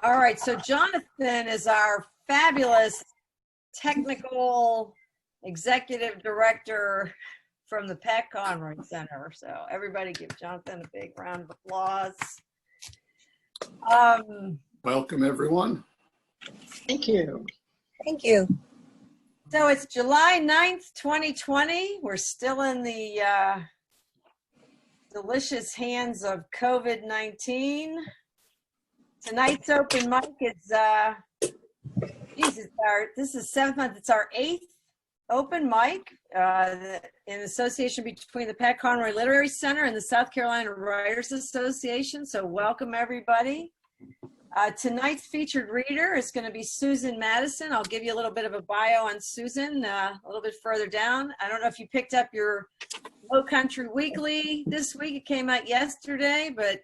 All right, so Jonathan is our fabulous technical executive director from the Pat Conroy Center. So everybody give Jonathan a big round of applause. Welcome, everyone. Thank you. Thank you. So it's July 9th, 2020. We're still in the delicious hands of COVID-19. Tonight's open mic is, this is 7th month. It's our 8th open mic in association between the Pat Conroy Literary Center and the South Carolina Writers Association. So welcome, everybody. Tonight's featured reader is going to be Susan Madison. I'll give you a little bit of a bio on Susan a little bit further down. I don't know if you picked up your Low Country Weekly this week. It came out yesterday, but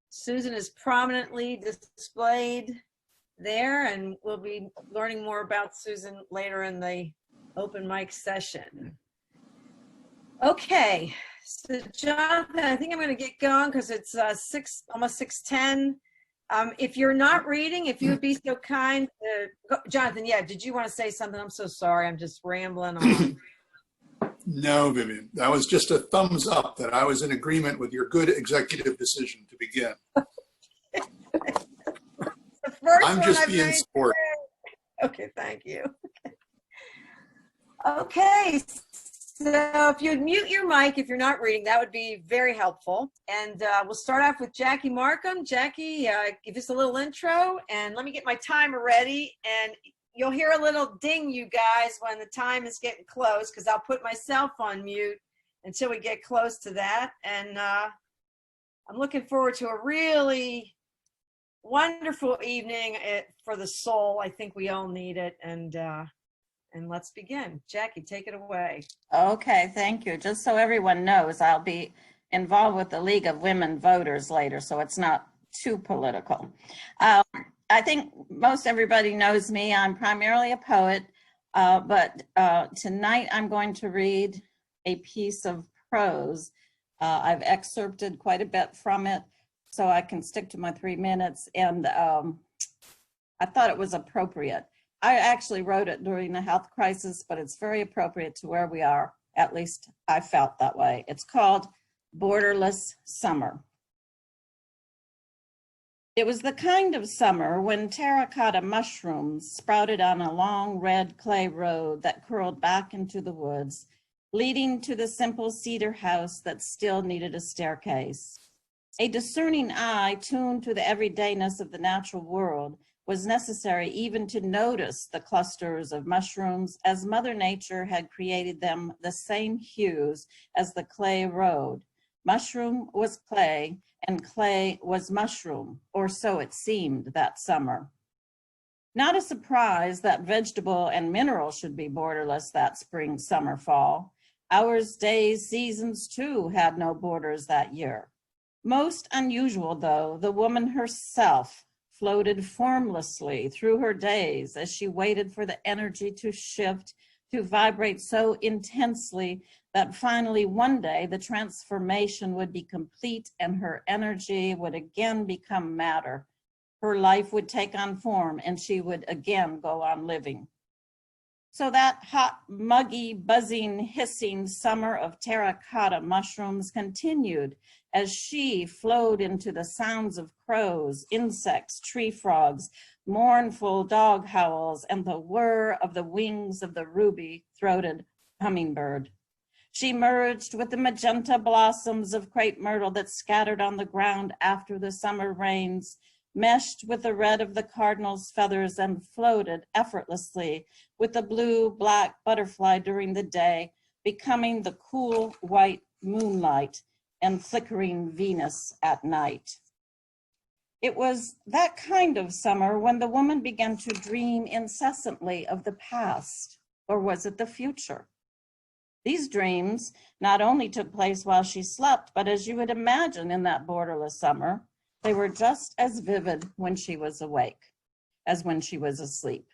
Susan is prominently displayed there, and we'll be learning more about Susan later in the open mic session. Okay, so Jonathan, I think I'm going to get going because it's almost 6:10. If you're not reading, if you would be so kind, Jonathan, yeah, did you want to say something? I'm so sorry, I'm just rambling on. No, Vivian, that was just a thumbs up that I was in agreement with your good executive decision to begin. I'm just being sport. Okay, thank you. Okay, so if you'd mute your mic if you're not reading, that would be very helpful. And we'll start off with Jacquelyn Markham. Jackie, give us a little intro, and let me get my timer ready. And you'll hear a little ding, you guys, when the time is getting close, because I'll put myself on mute until we get close to that. And I'm looking forward to a really wonderful evening for the soul. I think we all need it. And let's begin. Jackie, take it away. Okay, thank you. Just so everyone knows, I'll be involved with the League of Women Voters later, so it's not too political. I think most everybody knows me. I'm primarily a poet, but tonight I'm going to read a piece of prose. I've excerpted quite a bit from it so I can stick to my 3 minutes, and I thought it was appropriate. I actually wrote it during the health crisis, but it's very appropriate to where we are. At least I felt that way. It's called Borderless Summer. It was the kind of summer when terracotta mushrooms sprouted on a long red clay road that curled back into the woods, leading to the simple cedar house that still needed a staircase. A discerning eye tuned to the everydayness of the natural world was necessary even to notice the clusters of mushrooms, as Mother Nature had created them the same hues as the clay road. Mushroom was clay, and clay was mushroom, or so it seemed that summer. Not a surprise that vegetable and mineral should be borderless that spring, summer, fall. Hours, days, seasons too had no borders that year. Most unusual though, the woman herself floated formlessly through her days as she waited for the energy to shift, to vibrate so intensely that finally one day the transformation would be complete and her energy would again become matter. Her life would take on form and she would again go on living. So that hot, muggy, buzzing, hissing summer of terracotta mushrooms continued as she flowed into the sounds of crows, insects, tree frogs, mournful dog howls, and the whir of the wings of the ruby-throated hummingbird. She merged with the magenta blossoms of crepe myrtle that scattered on the ground after the summer rains, meshed with the red of the cardinal's feathers, and floated effortlessly with the blue-black butterfly during the day, becoming the cool white moonlight and flickering Venus at night. It was that kind of summer when the woman began to dream incessantly of the past, or was it the future? These dreams not only took place while she slept, but as you would imagine in that borderless summer, they were just as vivid when she was awake as when she was asleep.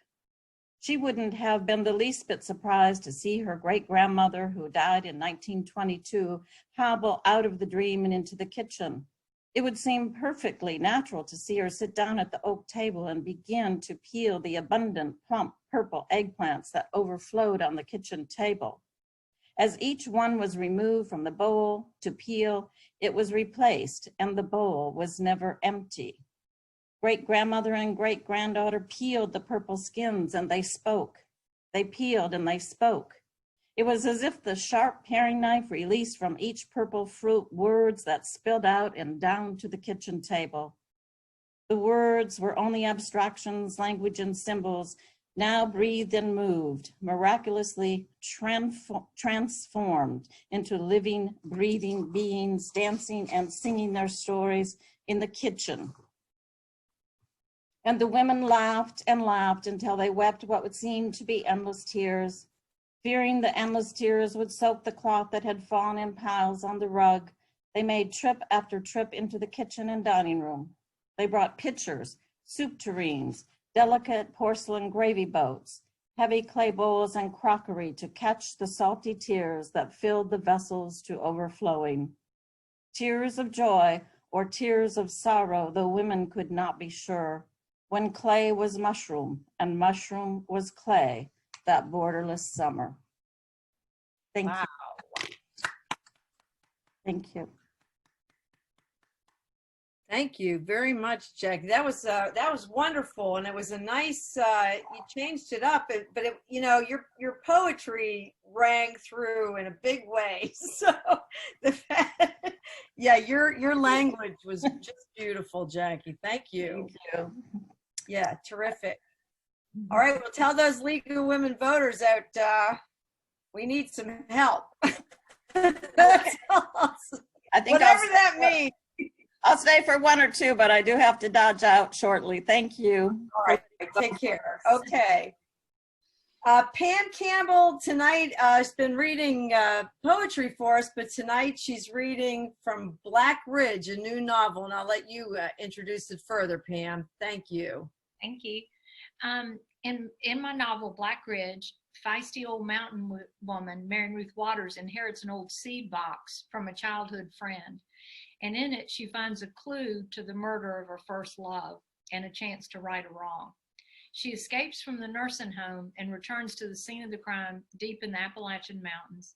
She wouldn't have been the least bit surprised to see her great-grandmother, who died in 1922, hobble out of the dream and into the kitchen. It would seem perfectly natural to see her sit down at the oak table and begin to peel the abundant, plump, purple eggplants that overflowed on the kitchen table. As each one was removed from the bowl to peel, it was replaced, and the bowl was never empty. Great-grandmother and great-granddaughter peeled the purple skins, and they spoke. They peeled and they spoke. It was as if the sharp paring knife released from each purple fruit words that spilled out and down to the kitchen table. The words were only abstractions, language, and symbols, now breathed and moved, miraculously transformed into living, breathing beings, dancing and singing their stories in the kitchen. And the women laughed and laughed until they wept what would seem to be endless tears. Fearing the endless tears would soak the cloth that had fallen in piles on the rug, they made trip after trip into the kitchen and dining room. They brought pitchers, soup tureens, delicate porcelain gravy boats, heavy clay bowls and crockery to catch the salty tears that filled the vessels to overflowing. Tears of joy or tears of sorrow, though women could not be sure, when clay was mushroom and mushroom was clay, that borderless summer. Thank Wow. you. Thank you. Thank you very much, Jack. That was wonderful, and it was a nice. You changed it up, but your poetry rang through in a big way. So the fact, yeah, your language was just beautiful, Jackie. Thank you. Thank you. Yeah, terrific. All right, well, tell those League of Women voters that we need some help. That's awesome. I think Whatever that means. I'll stay for one or two, but I do have to dodge out shortly. Thank you. All right, take care. Okay. Pam Campbell tonight has been reading poetry for us, but tonight she's reading from Black Ridge, a new novel, and I'll let you introduce it further, Pam. Thank you. Thank you. In my novel, Black Ridge, feisty old mountain woman, Mary Ruth Waters, inherits an old seed box from a childhood friend. And in it, she finds a clue to the murder of her first love and a chance to right a wrong. She escapes from the nursing home and returns to the scene of the crime deep in the Appalachian Mountains.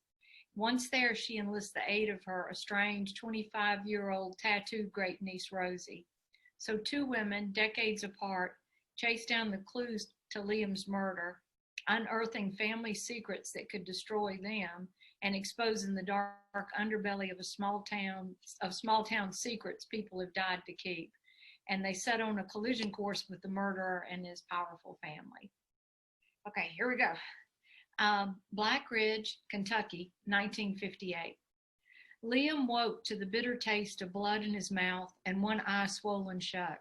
Once there, she enlists the aid of her estranged 25-year-old tattooed great-niece Rosie. So two women, decades apart, chase down the clues to Liam's murder, unearthing family secrets that could destroy them, and exposing the dark underbelly of small town secrets people have died to keep. And they set on a collision course with the murderer and his powerful family. Okay, here we go. Black Ridge, Kentucky, 1958. Liam woke to the bitter taste of blood in his mouth and one eye swollen shut.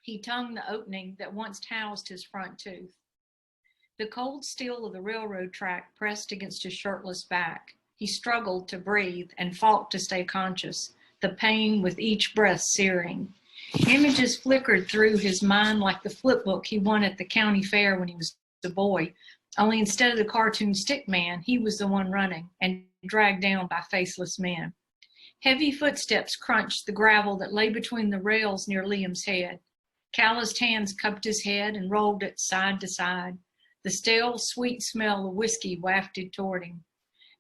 He tongued the opening that once housed his front tooth. The cold steel of the railroad track pressed against his shirtless back. He struggled to breathe and fought to stay conscious, the pain with each breath searing. Images flickered through his mind like the flip book he won at the county fair when he was a boy, only instead of the cartoon stick man, he was the one running and dragged down by faceless men. Heavy footsteps crunched the gravel that lay between the rails near Liam's head. Calloused hands cupped his head and rolled it side to side. The stale, sweet smell of whiskey wafted toward him.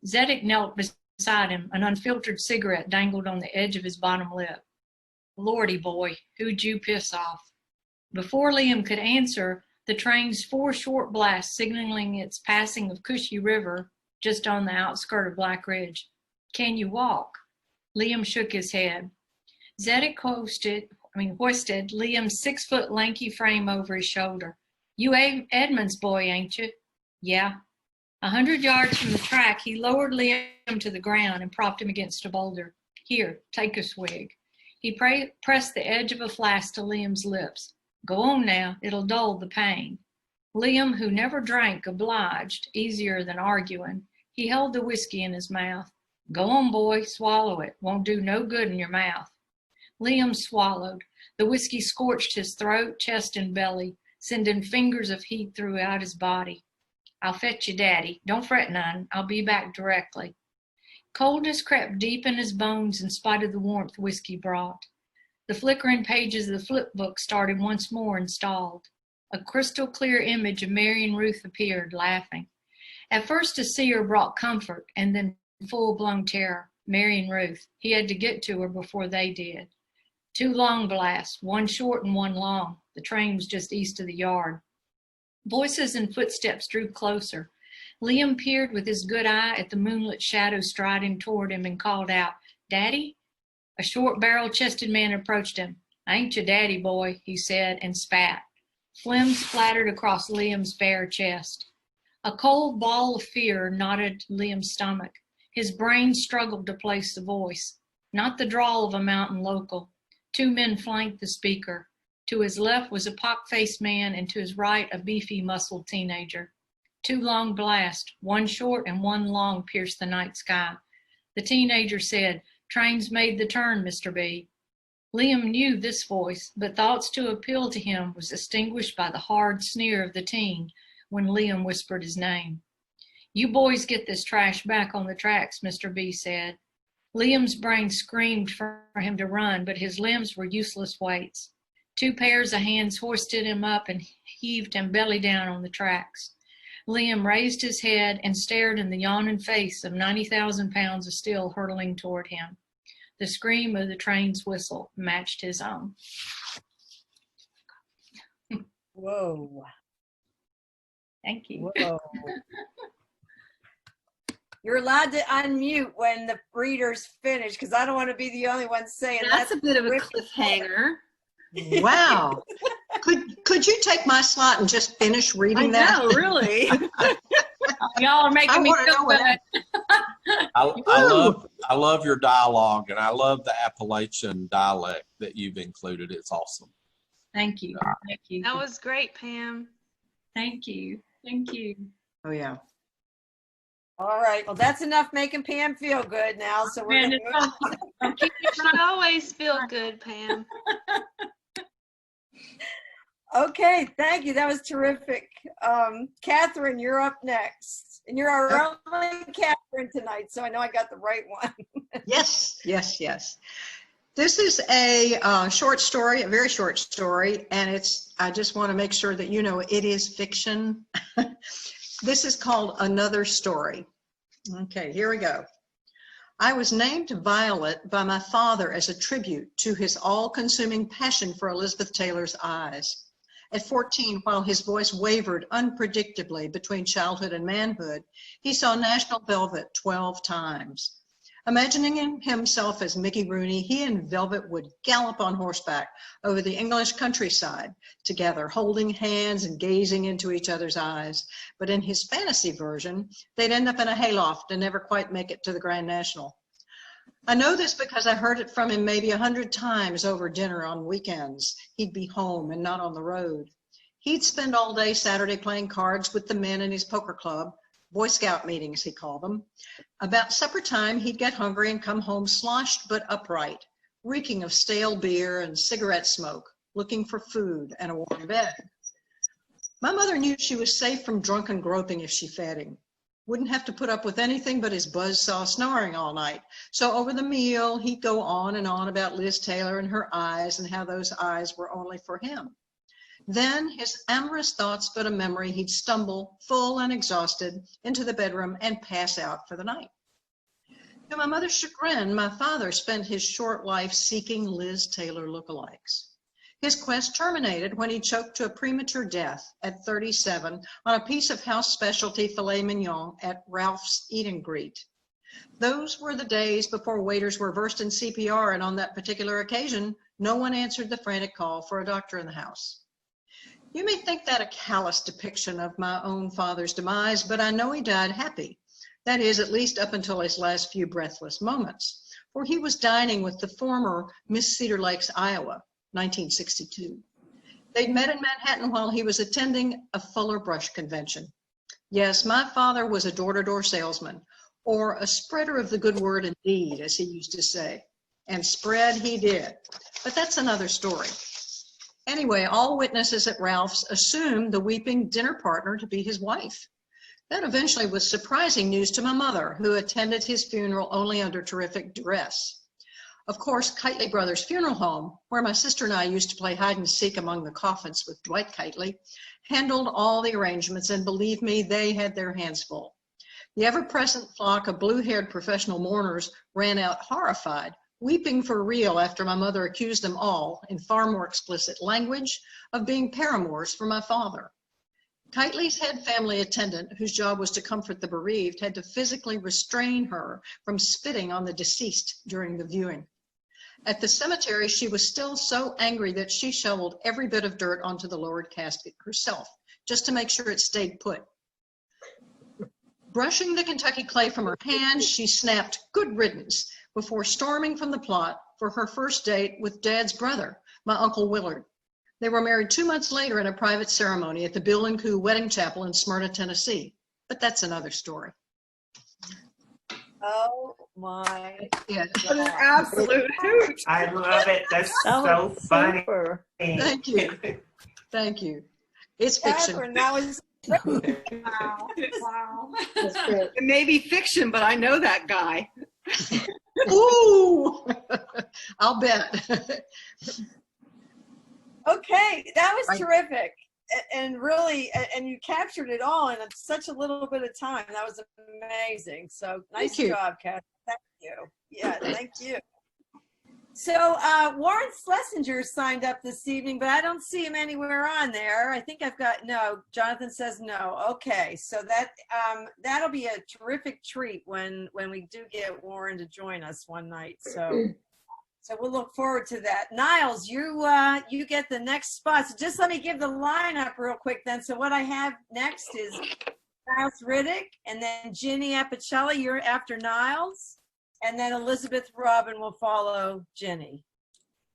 Zedek knelt beside him, an unfiltered cigarette dangled on the edge of his bottom lip. Lordy boy, who'd you piss off? Before Liam could answer, the train's 4 short blasts signaling its passing of Cushy River just on the outskirt of Black Ridge. Can you walk? Liam shook his head. Zedek hoisted Liam's 6-foot lanky frame over his shoulder. You Edmund's boy, ain't you? Yeah. 100 yards from the track, he lowered Liam to the ground and propped him against a boulder. Here, take a swig. He pressed the edge of a flask to Liam's lips. Go on now, it'll dull the pain. Liam, who never drank, obliged, easier than arguing. He held the whiskey in his mouth. Go on, boy, swallow it. Won't do no good in your mouth. Liam swallowed. The whiskey scorched his throat, chest, and belly, sending fingers of heat throughout his body. I'll fetch you, Daddy. Don't fret none. I'll be back directly. Coldness crept deep in his bones in spite of the warmth whiskey brought. The flickering pages of the flip book started once more and stalled. A crystal clear image of Mary and Ruth appeared, laughing. At first to see her brought comfort, and then full-blown terror. Mary and Ruth. He had to get to her before they did. 2 long blasts, one short and one long. The train was just east of the yard. Voices and footsteps drew closer. Liam peered with his good eye at the moonlit shadow striding toward him and called out, "Daddy?" A short, barrel-chested man approached him. "I ain't your daddy, boy," he said, and spat. Phlegm splattered across Liam's bare chest. A cold ball of fear knotted Liam's stomach. His brain struggled to place the voice. Not the drawl of a mountain local. 2 men flanked the speaker. To his left was a pock-faced man, and to his right a beefy, muscled teenager. 2 long blasts, one short and one long, pierced the night sky. The teenager said, "Train's made the turn, Mr. B." Liam knew this voice, but thoughts to appeal to him was extinguished by the hard sneer of the teen when Liam whispered his name. "You boys get this trash back on the tracks," Mr. B said. Liam's brain screamed for him to run, but his limbs were useless weights. 2 pairs of hands hoisted him up and heaved him belly down on the tracks. Liam raised his head and stared in the yawning face of 90,000 pounds of steel hurtling toward him. The scream of the train's whistle matched his own. Whoa. Thank you. Whoa. You're allowed to unmute when the readers finish, because I don't want to be the only one saying That's a bit of a terrific. cliffhanger. Wow. Could you take my slot and just finish I reading that? know, really. Y'all are making I me wanna feel know what good. I love your dialogue, and I love the Appalachian dialect that you've included. It's awesome. Thank you. Thank you. That was great, Pam. Thank you. Thank you. Oh, yeah. All right. Well, that's enough making Pam feel good now. So we're And going to move. I'm keeping You should always feel good, Pam. Okay. Thank you. That was terrific. Catherine, you're up next. And you're our only Catherine tonight, so I know I got the right one. Yes, yes, yes. This is a short story, a very short story, and I just want to make sure that you know it is fiction. This is called Another Story. Okay, here we go. I was named Violet by my father as a tribute to his all-consuming passion for Elizabeth Taylor's eyes. At 14, while his voice wavered unpredictably between childhood and manhood, he saw National Velvet 12 times. Imagining himself as Mickey Rooney, he and Velvet would gallop on horseback over the English countryside together, holding hands and gazing into each other's eyes. But in his fantasy version, they'd end up in a hayloft and never quite make it to the Grand National. I know this because I heard it from him maybe 100 times over dinner on weekends. He'd be home and not on the road. He'd spend all day Saturday playing cards with the men in his poker club, Boy Scout meetings, he called them. About supper time, he'd get hungry and come home sloshed but upright, reeking of stale beer and cigarette smoke, looking for food and a warm bed. My mother knew she was safe from drunken groping if she fed him. Wouldn't have to put up with anything but his buzzsaw snoring all night. So over the meal, he'd go on and on about Liz Taylor and her eyes and how those eyes were only for him. Then, his amorous thoughts but a memory, he'd stumble, full and exhausted, into the bedroom and pass out for the night. To my mother's chagrin, my father spent his short life seeking Liz Taylor lookalikes. His quest terminated when he choked to a premature death at 37 on a piece of house specialty filet mignon at Ralph's Eat and Greet. Those were the days before waiters were versed in CPR, and on that particular occasion, no one answered the frantic call for a doctor in the house. You may think that a callous depiction of my own father's demise, but I know he died happy. That is, at least up until his last few breathless moments, for he was dining with the former Miss Cedar Lakes, Iowa, 1962. They'd met in Manhattan while he was attending a Fuller Brush convention. Yes, my father was a door-to-door salesman, or a spreader of the good word indeed, as he used to say. And spread he did. But that's another story. Anyway, all witnesses at Ralph's assumed the weeping dinner partner to be his wife. That eventually was surprising news to my mother, who attended his funeral only under terrific duress. Of course, Kitely Brothers Funeral Home, where my sister and I used to play hide and seek among the coffins with Dwight Kitely, handled all the arrangements, and believe me, they had their hands full. The ever-present flock of blue-haired professional mourners ran out horrified, weeping for real after my mother accused them all, in far more explicit language, of being paramours for my father. Kitely's head family attendant, whose job was to comfort the bereaved, had to physically restrain her from spitting on the deceased during the viewing. At the cemetery, she was still so angry that she shoveled every bit of dirt onto the lowered casket herself, just to make sure it stayed put. Brushing the Kentucky clay from her hands, she snapped, "Good riddance," before storming from the plot for her first date with Dad's brother, my Uncle Willard. They were married 2 months later in a private ceremony at the Bill and Coo Wedding Chapel in Smyrna, Tennessee. But that's another story. Oh my Yeah. What an absolute hoot. I love it. That's That so was funny. super. Thank you. Thank you. It's fiction. Catherine, that was Wow. Wow. It may be fiction, but I know that guy. Ooh, I'll bet. okay. That was Right. terrific. And really, and you captured it all in such a little bit of time. That was amazing. So nice Thank you. job, Catherine. Thank you. Yeah, thank you. So Warren Schlesinger signed up this evening, but I don't see him anywhere on there. I think I've got, no, Jonathan says no. Okay, so that that'll be a terrific treat when we do get Warren to join us one night. So we'll look forward to that. Niles, you get the next spot. So just let me give the lineup real quick then. So what I have next is Niles Reddick, and then Ginny Apicelli, you're after Niles. And then Elizabeth Robin will follow Ginny.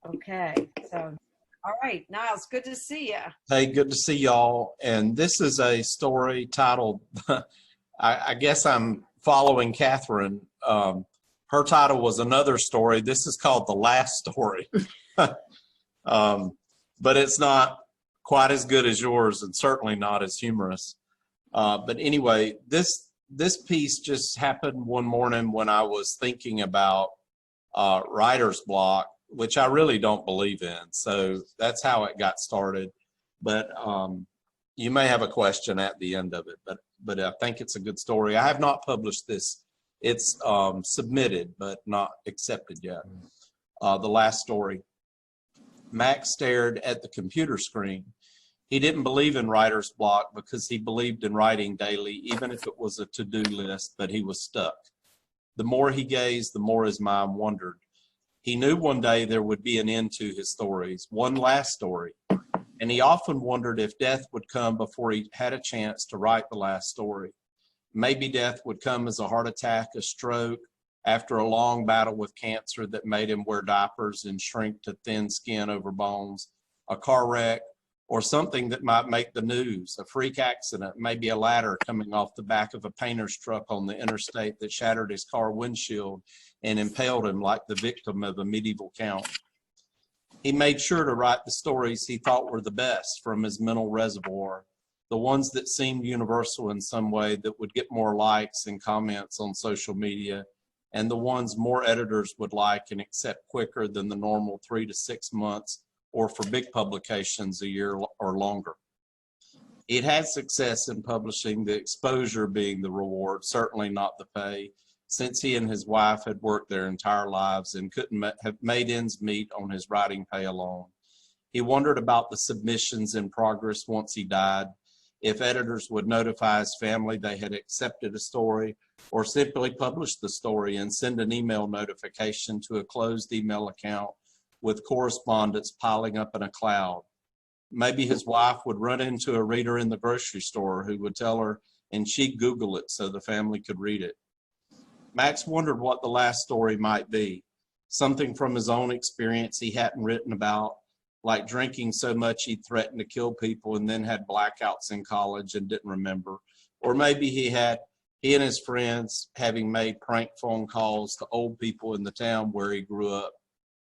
Okay, so, all right, Niles, good to see you. Hey, good to see y'all. And this is a story titled, I guess I'm following Katherine. Her title was Another Story. This is called The Last Story. But it's not quite as good as yours and certainly not as humorous. But anyway, this piece just happened one morning when I was thinking about writer's block, which I really don't believe in. So that's how it got started. But you may have a question at the end of it, but I think it's a good story. I have not published this. It's submitted, but not accepted yet. The last story. Max stared at the computer screen. He didn't believe in writer's block because he believed in writing daily, even if it was a to-do list, but he was stuck. The more he gazed, the more his mind wandered. He knew one day there would be an end to his stories, one last story, and he often wondered if death would come before he had a chance to write the last story. Maybe death would come as a heart attack, a stroke, after a long battle with cancer that made him wear diapers and shrink to thin skin over bones, a car wreck, or something that might make the news, a freak accident, maybe a ladder coming off the back of a painter's truck on the interstate that shattered his car windshield and impaled him like the victim of a medieval count. He made sure to write the stories he thought were the best from his mental reservoir, the ones that seemed universal in some way that would get more likes and comments on social media, and the ones more editors would like and accept quicker than the normal 3 to 6 months, or for big publications a year or longer. It had success in publishing, the exposure being the reward, certainly not the pay, since he and his wife had worked their entire lives and couldn't have made ends meet on his writing pay alone. He wondered about the submissions in progress once he died, if editors would notify his family they had accepted a story, or simply publish the story and send an email notification to a closed email account with correspondence piling up in a cloud. Maybe his wife would run into a reader in the grocery store who would tell her, and she'd Google it so the family could read it. Max wondered what the last story might be, something from his own experience he hadn't written about, like drinking so much he threatened to kill people and then had blackouts in college and didn't remember. Or maybe he and his friends having made prank phone calls to old people in the town where he grew up,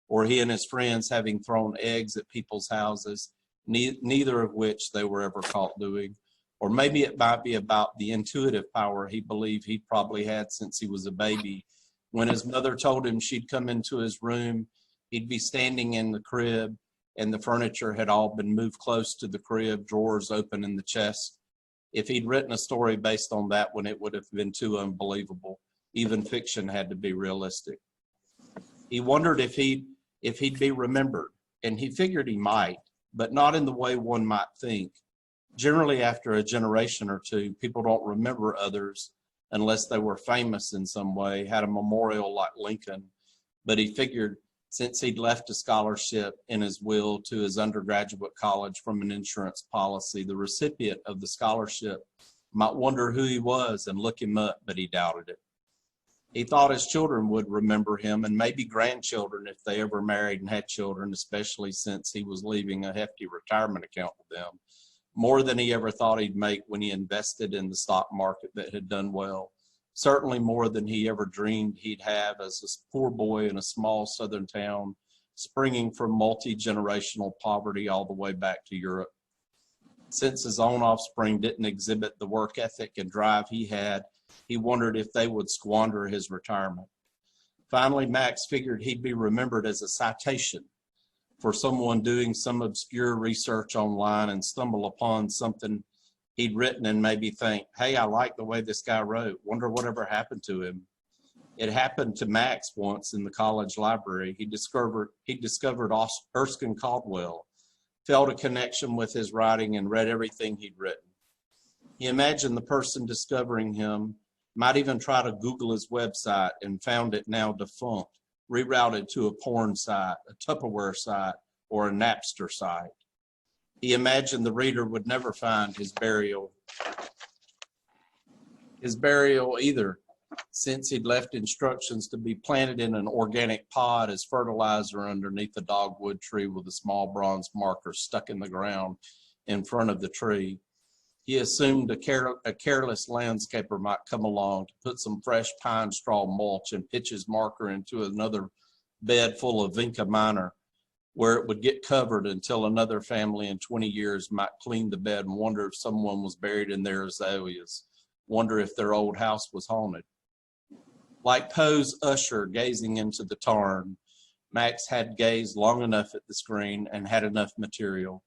or he and his friends having thrown eggs at people's houses, neither of which they were ever caught doing. Or maybe it might be about the intuitive power he believed he probably had since he was a baby When his mother told him she'd come into his room, he'd be standing in the crib and the furniture had all been moved close to the crib, drawers open in the chest. If he'd written a story based on that one, it would have been too unbelievable. Even fiction had to be realistic. He wondered if he'd be remembered, and he figured he might, but not in the way one might think. Generally, after a generation or two, people don't remember others unless they were famous in some way, had a memorial like Lincoln. But he figured since he'd left a scholarship in his will to his undergraduate college from an insurance policy, the recipient of the scholarship might wonder who he was and look him up, but he doubted it. He thought his children would remember him, and maybe grandchildren if they ever married and had children, especially since he was leaving a hefty retirement account with them, more than he ever thought he'd make when he invested in the stock market that had done well. Certainly more than he ever dreamed he'd have as a poor boy in a small southern town, springing from multi-generational poverty all the way back to Europe. Since his own offspring didn't exhibit the work ethic and drive he had, he wondered if they would squander his retirement. Finally, Max figured he'd be remembered as a citation for someone doing some obscure research online and stumble upon something he'd written and maybe think, hey, I like the way this guy wrote. Wonder whatever happened to him. It happened to Max once in the college library. He discovered Erskine Caldwell, felt a connection with his writing, and read everything he'd written. He imagined the person discovering him might even try to Google his website and found it now defunct, rerouted to a porn site, a Tupperware site, or a Napster site. He imagined the reader would never find his burial either, since he'd left instructions to be planted in an organic pod as fertilizer underneath a dogwood tree with a small bronze marker stuck in the ground in front of the tree. He assumed a careless landscaper might come along to put some fresh pine straw mulch and pitch his marker into another bed full of vinca minor, where it would get covered until another family in 20 years might clean the bed and wonder if someone was buried in their azaleas, wonder if their old house was haunted. Like Poe's usher gazing into the tarn, Max had gazed long enough at the screen and had enough material.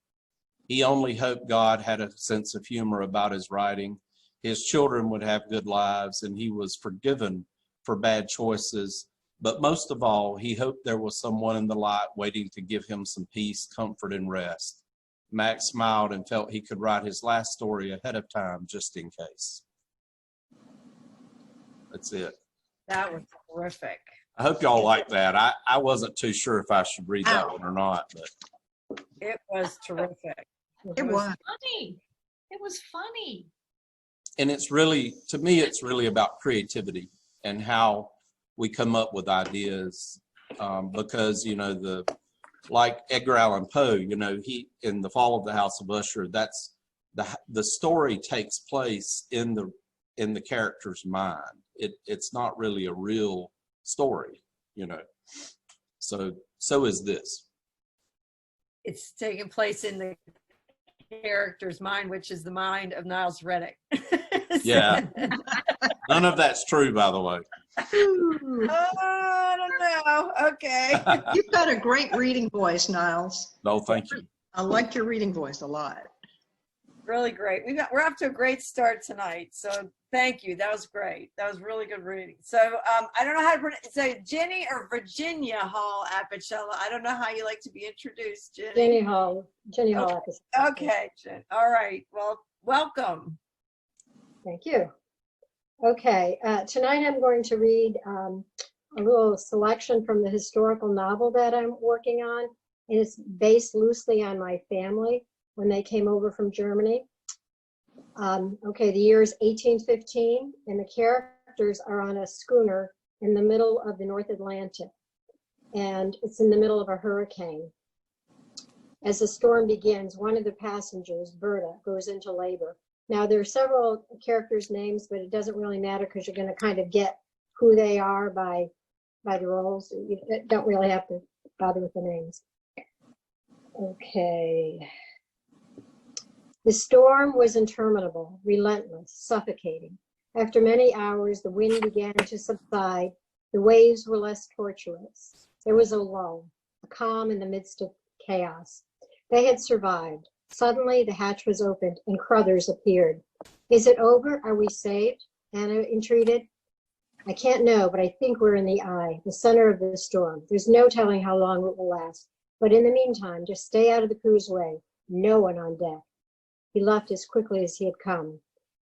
He only hoped God had a sense of humor about his writing. His children would have good lives, and he was forgiven for bad choices. But most of all, he hoped there was someone in the light waiting to give him some peace, comfort, and rest. Max smiled and felt he could write his last story ahead of time, just in case. That's it. That was terrific. I hope y'all like that. I wasn't too sure if I should read that one or not, but It was terrific. It was. Funny. It was funny. and it's really, to me, it's really about creativity and how we come up with ideas, because, you know, like Edgar Allan Poe, you know, he, in The Fall of the House of Usher, that's the story takes place in the character's mind. It's not really a real story, you know. So is this. It's taking place in the character's mind, which is the mind of Niles Reddick. Yeah. None of that's true, by the way. Ooh, I don't know. Okay. you've got a great reading voice, Niles. No, thank you. I like your reading voice a lot. Really great. We're off to a great start tonight. So thank you. That was great. That was really good reading. So I don't know how to pronounce. So Jenny or Virginia Hall Apicella. I don't know how you like to be introduced, Jenny. Jenny Hall. Jenny Hall. Okay, Jen. All right. Well, welcome. Thank you. Okay, tonight I'm going to read a little selection from the historical novel that I'm working on. And it's based loosely on my family when they came over from Germany. Okay, the year is 1815, and the characters are on a schooner in the middle of the North Atlantic, and it's in the middle of a hurricane. As the storm begins, one of the passengers, Berta, goes into labor. Now, there are several characters' names, but it doesn't really matter because you're going to kind of get who they are by the roles. You don't really have to bother with the names. Okay. The storm was interminable, relentless, suffocating. After many hours, the wind began to subside. The waves were less tortuous. There was a lull, a calm in the midst of chaos. They had survived. Suddenly, the hatch was opened and Crothers appeared. Is it over? Are we saved? Anna entreated. I can't know, but I think we're in the eye, the center of the storm. There's no telling how long it will last. But in the meantime, just stay out of the crew's way. No one on deck. He left as quickly as he had come.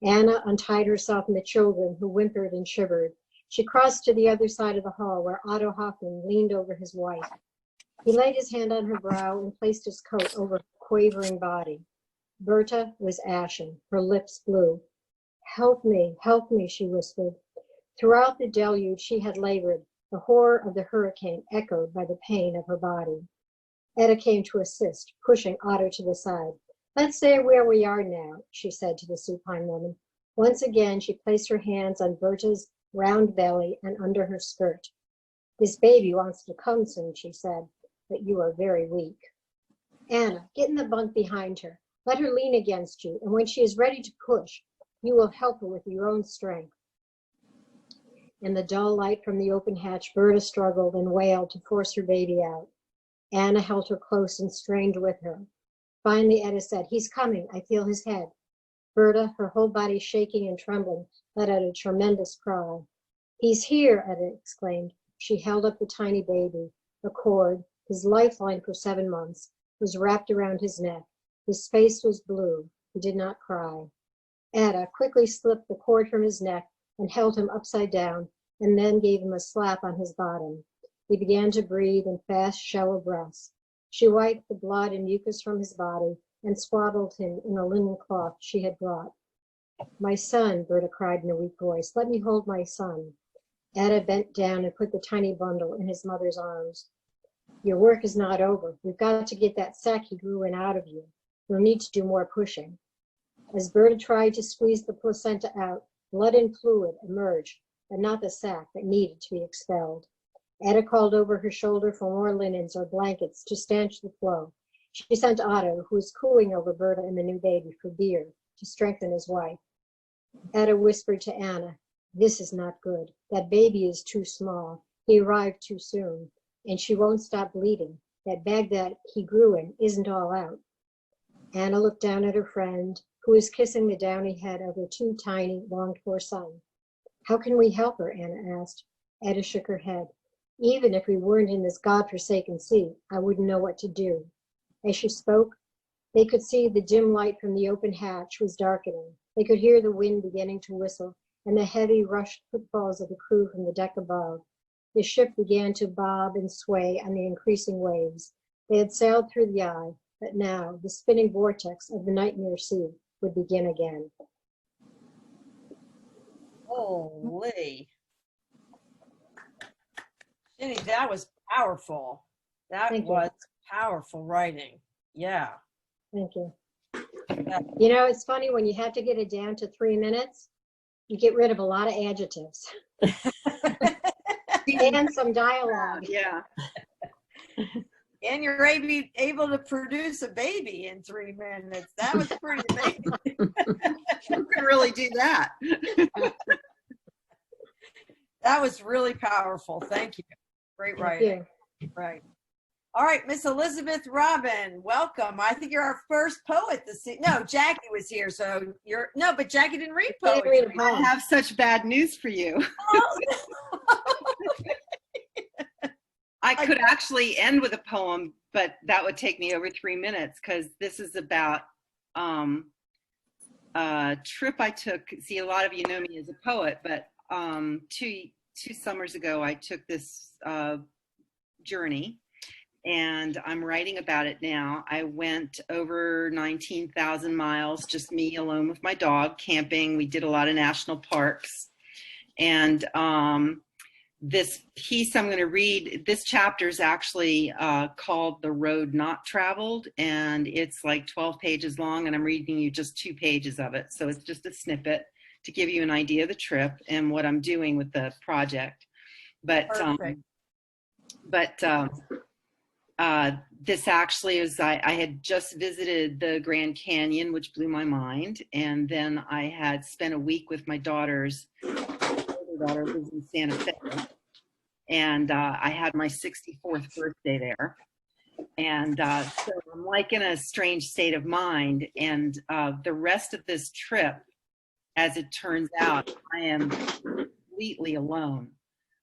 Anna untied herself and the children, who whimpered and shivered. She crossed to the other side of the hall, where Otto Hoffman leaned over his wife. He laid his hand on her brow and placed his coat over her quavering body. Berta was ashen, her lips blue. Help me, she whispered. Throughout the deluge she had labored, the horror of the hurricane echoed by the pain of her body. Etta came to assist, pushing Otto to the side. Let's stay where we are now, she said to the supine woman. Once again, she placed her hands on Berta's round belly and under her skirt. This baby wants to come soon, she said, but you are very weak. Anna, get in the bunk behind her. Let her lean against you, and when she is ready to push, you will help her with your own strength. In the dull light from the open hatch, Berta struggled and wailed to force her baby out. Anna held her close and strained with her. Finally, Etta said, he's coming. I feel his head. Berta, her whole body shaking and trembling, let out a tremendous cry. He's here, Etta exclaimed. She held up the tiny baby. The cord, his lifeline for 7 months, was wrapped around his neck. His face was blue. He did not cry. Etta quickly slipped the cord from his neck and held him upside down, and then gave him a slap on his bottom. He began to breathe in fast, shallow breaths. She wiped the blood and mucus from his body and swaddled him in a linen cloth she had brought. My son, Berta cried in a weak voice. Let me hold my son. Etta bent down and put the tiny bundle in his mother's arms. Your work is not over. We've got to get that sac he grew in out of you. You'll need to do more pushing. As Berta tried to squeeze the placenta out, blood and fluid emerged, but not the sac that needed to be expelled. Etta called over her shoulder for more linens or blankets to stanch the flow. She sent Otto, who was cooing over Berta and the new baby, for beer to strengthen his wife. Etta whispered to Anna, this is not good. That baby is too small. He arrived too soon, and she won't stop bleeding. That bag that he grew in isn't all out. Anna looked down at her friend, who was kissing the downy head of her too tiny, longed-for son. How can we help her? Anna asked. Etta shook her head. Even if we weren't in this godforsaken sea, I wouldn't know what to do. As she spoke, they could see the dim light from the open hatch was darkening. They could hear the wind beginning to whistle and the heavy, rushed footfalls of the crew from the deck above. The ship began to bob and sway on the increasing waves. They had sailed through the eye, but now the spinning vortex of the nightmare sea would begin again. Holy. Jenny, that was powerful. That was powerful writing. Yeah. Thank you. You know, it's funny when you have to get it down to 3 minutes, you get rid of a lot of adjectives. And some dialogue. Yeah. And you're able to produce a baby in 3 minutes. That was pretty amazing. You can really do that. That was really powerful. Thank you. Great writing. Right. All right, Miss Elizabeth Robin, welcome. I think you're our first poet this season. No, Jackie was here, so but Jackie didn't read poetry. I have such bad news for you. I could actually end with a poem, but that would take me over 3 minutes because this is about a trip I took. See, a lot of you know me as a poet, but two summers ago, I took this journey. And I'm writing about it now. I went over 19,000 miles, just me alone with my dog, camping. We did a lot of national parks. And this piece I'm going to read, this chapter is actually called The Road Not Traveled. And it's like 12 pages long, and I'm reading you just 2 pages of it. So it's just a snippet to give you an idea of the trip and what I'm doing with the project. But this actually is, I had just visited the Grand Canyon, which blew my mind. And then I had spent a week with my daughters. My older daughter lives in Santa Fe. And I had my 64th birthday there. And so I'm like in a strange state of mind. And the rest of this trip, as it turns out, I am completely alone.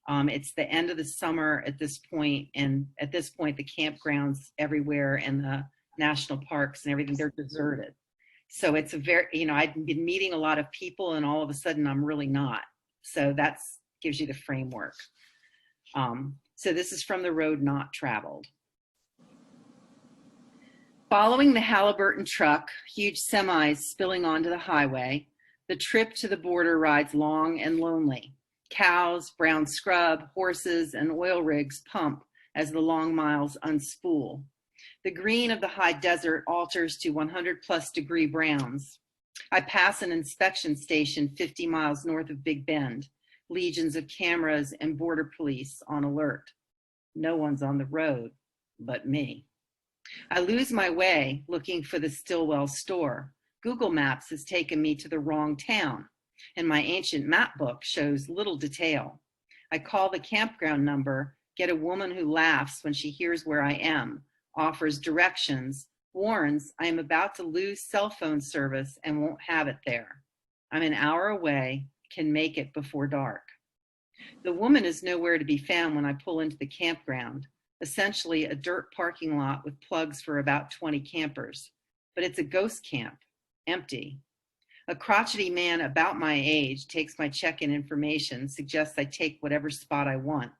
It's the end of the summer at this point, and at this point, the campgrounds everywhere and the national parks and everything, they're deserted. So it's a very, I've been meeting a lot of people, and all of a sudden I'm really not. So that gives you the framework. So this is from the road not traveled. Following the Halliburton truck, huge semis spilling onto the highway, the trip to the border rides long and lonely. Cows, brown scrub, horses, and oil rigs pump as the long miles unspool. The green of the high desert alters to 100+ degree browns. I pass an inspection station 50 miles north of Big Bend, legions of cameras and border police on alert. No one's on the road but me. I lose my way looking for the Stillwell store. Google Maps has taken me to the wrong town, and my ancient map book shows little detail. I call the campground number, get a woman who laughs when she hears where I am, offers directions, warns I am about to lose cell phone service and won't have it there. I'm an hour away, can make it before dark. The woman is nowhere to be found when I pull into the campground, essentially a dirt parking lot with plugs for about 20 campers. But it's a ghost camp, empty. A crotchety man about my age takes my check-in information, suggests I take whatever spot I want.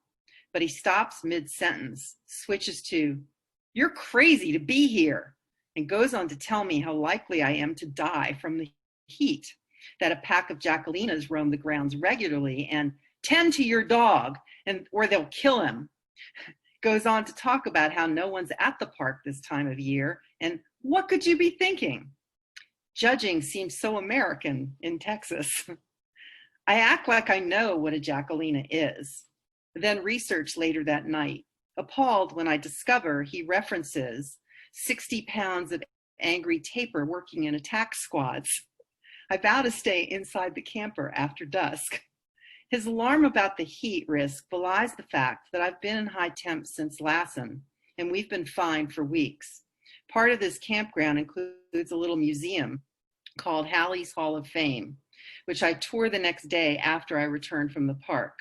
But he stops mid-sentence, switches to, "You're crazy to be here," and goes on to tell me how likely I am to die from the heat, that a pack of Jacquelinas roam the grounds regularly, and tend to your dog, or they'll kill him. Goes on to talk about how no one's at the park this time of year, and what could you be thinking? Judging seems so American in Texas. I act like I know what a Jacquelina is, then research later that night, appalled when I discover he references 60 pounds of angry taper working in attack squads. I vow to stay inside the camper after dusk. His alarm about the heat risk belies the fact that I've been in high temps since Lassen, and we've been fine for weeks. Part of this campground includes a little museum called Hallie's Hall of Fame, which I toured the next day after I returned from the park.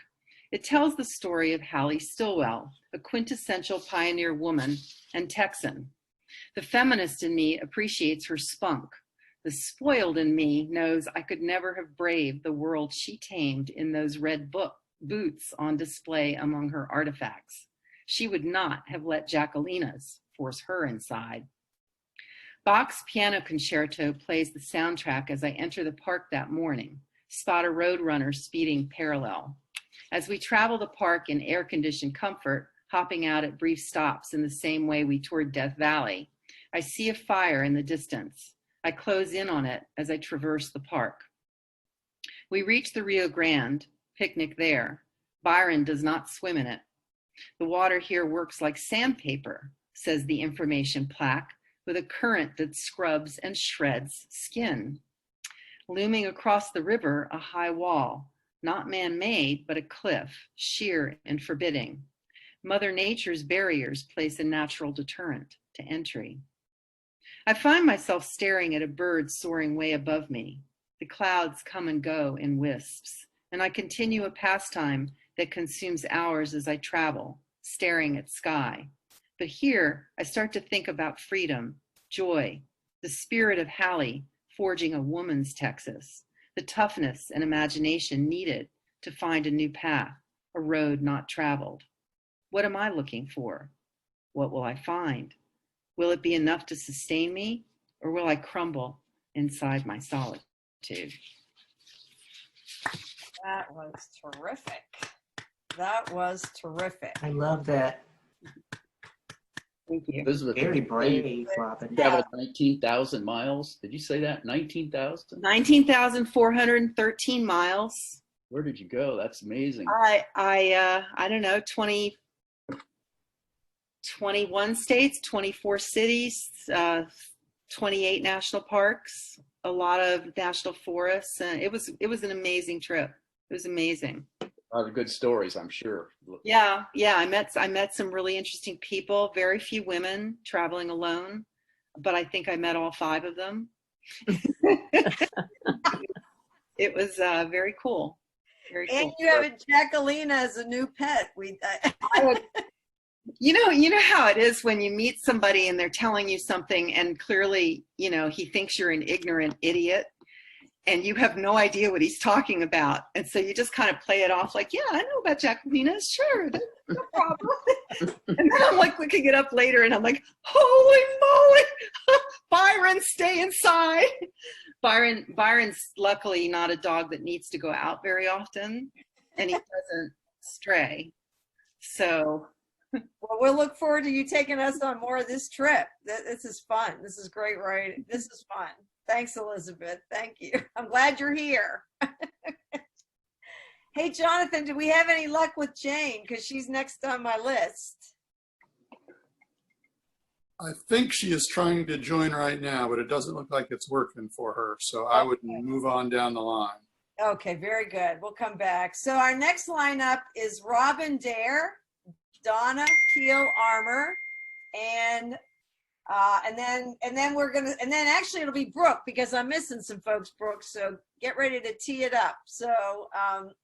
It tells the story of Hallie Stillwell, a quintessential pioneer woman and Texan. The feminist in me appreciates her spunk. The spoiled in me knows I could never have braved the world she tamed in those red boots on display among her artifacts. She would not have let Jacquelinas force her inside. Bach's piano concerto plays the soundtrack as I enter the park that morning, spot a roadrunner speeding parallel. As we travel the park in air-conditioned comfort, hopping out at brief stops in the same way we toured Death Valley, I see a fire in the distance. I close in on it as I traverse the park. We reach the Rio Grande, picnic there. Byron does not swim in it. The water here works like sandpaper, says the information plaque, with a current that scrubs and shreds skin. Looming across the river, a high wall, not man-made, but a cliff, sheer and forbidding. Mother Nature's barriers place a natural deterrent to entry. I find myself staring at a bird soaring way above me. The clouds come and go in wisps, and I continue a pastime that consumes hours as I travel, staring at sky. But here, I start to think about freedom, joy, the spirit of Hallie forging a woman's Texas, the toughness and imagination needed to find a new path, a road not traveled. What am I looking for? What will I find? Will it be enough to sustain me, or will I crumble inside my solitude? That was terrific. That was terrific. I love that. Thank you. Elizabeth, Very brave, Robin. traveled 19,000 miles. Did you say that? 19,000? 19,413 miles. Where did you go? That's amazing. I don't know, 21 states, 24 cities, 28 national parks, a lot of national forests. It was an amazing trip. It was amazing. A lot of good stories, I'm sure. Yeah, yeah. I met some really interesting people. Very few women traveling alone, but I think I met all 5 of them. It was very cool. Very And cool. you have a Jacquelyn as a new pet. You know how it is when you meet somebody and they're telling you something and clearly, he thinks you're an ignorant idiot and you have no idea what he's talking about. And so you just kind of play it off like, yeah, I know about Jacquelyn. Sure, no problem. And then I'm like looking it up later and I'm like, holy moly, Byron, stay inside. Byron's luckily not a dog that needs to go out very often, and he doesn't stray. So, well, we'll look forward to you taking us on more of this trip. This is fun. This is great, right? This is fun. Thanks, Elizabeth. Thank you. I'm glad you're here. Hey, Jonathan, do we have any luck with Jane? Because she's next on my list. I think she is trying to join right now, but it doesn't look like it's working for her. So I would move on down the line. Okay, very good. We'll come back. So our next lineup is Robin Dare, Donna Keel Armour, and then actually it'll be Brooke, because I'm missing some folks, Brooke. So get ready to tee it up. So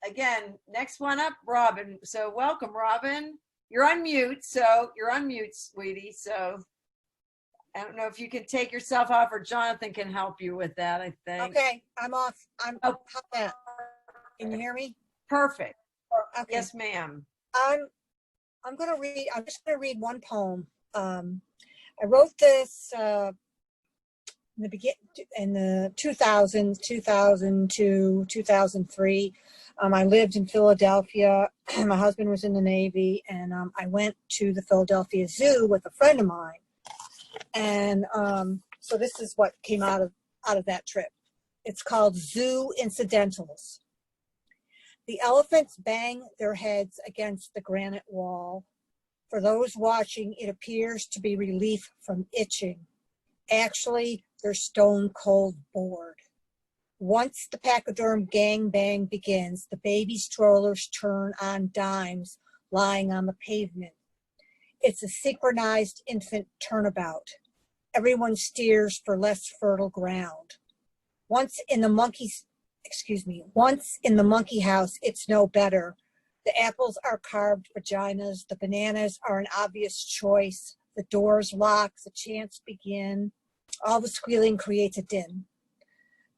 again, next one up, Robin. So welcome, Robin. You're on mute, sweetie. So I don't know if you can take yourself off, or Jonathan can help you with that, I think. Okay, I'm off. Can you hear me? Perfect. Okay. Yes, ma'am. I'm just gonna read one poem. I wrote this in the 2000s, 2002, 2003. I lived in Philadelphia. My husband was in the Navy, and I went to the Philadelphia Zoo with a friend of mine. And so this is what came out of that trip. It's called Zoo Incidentals. The elephants bang their heads against the granite wall. For those watching, it appears to be relief from itching. Actually, they're stone cold bored. Once the pachyderm gangbang begins, the baby strollers turn on dimes lying on the pavement. It's a synchronized infant turnabout. Everyone steers for less fertile ground. Once in the monkey house, it's no better. The apples are carved vaginas. The bananas are an obvious choice. The doors lock, the chants begin. All the squealing creates a din.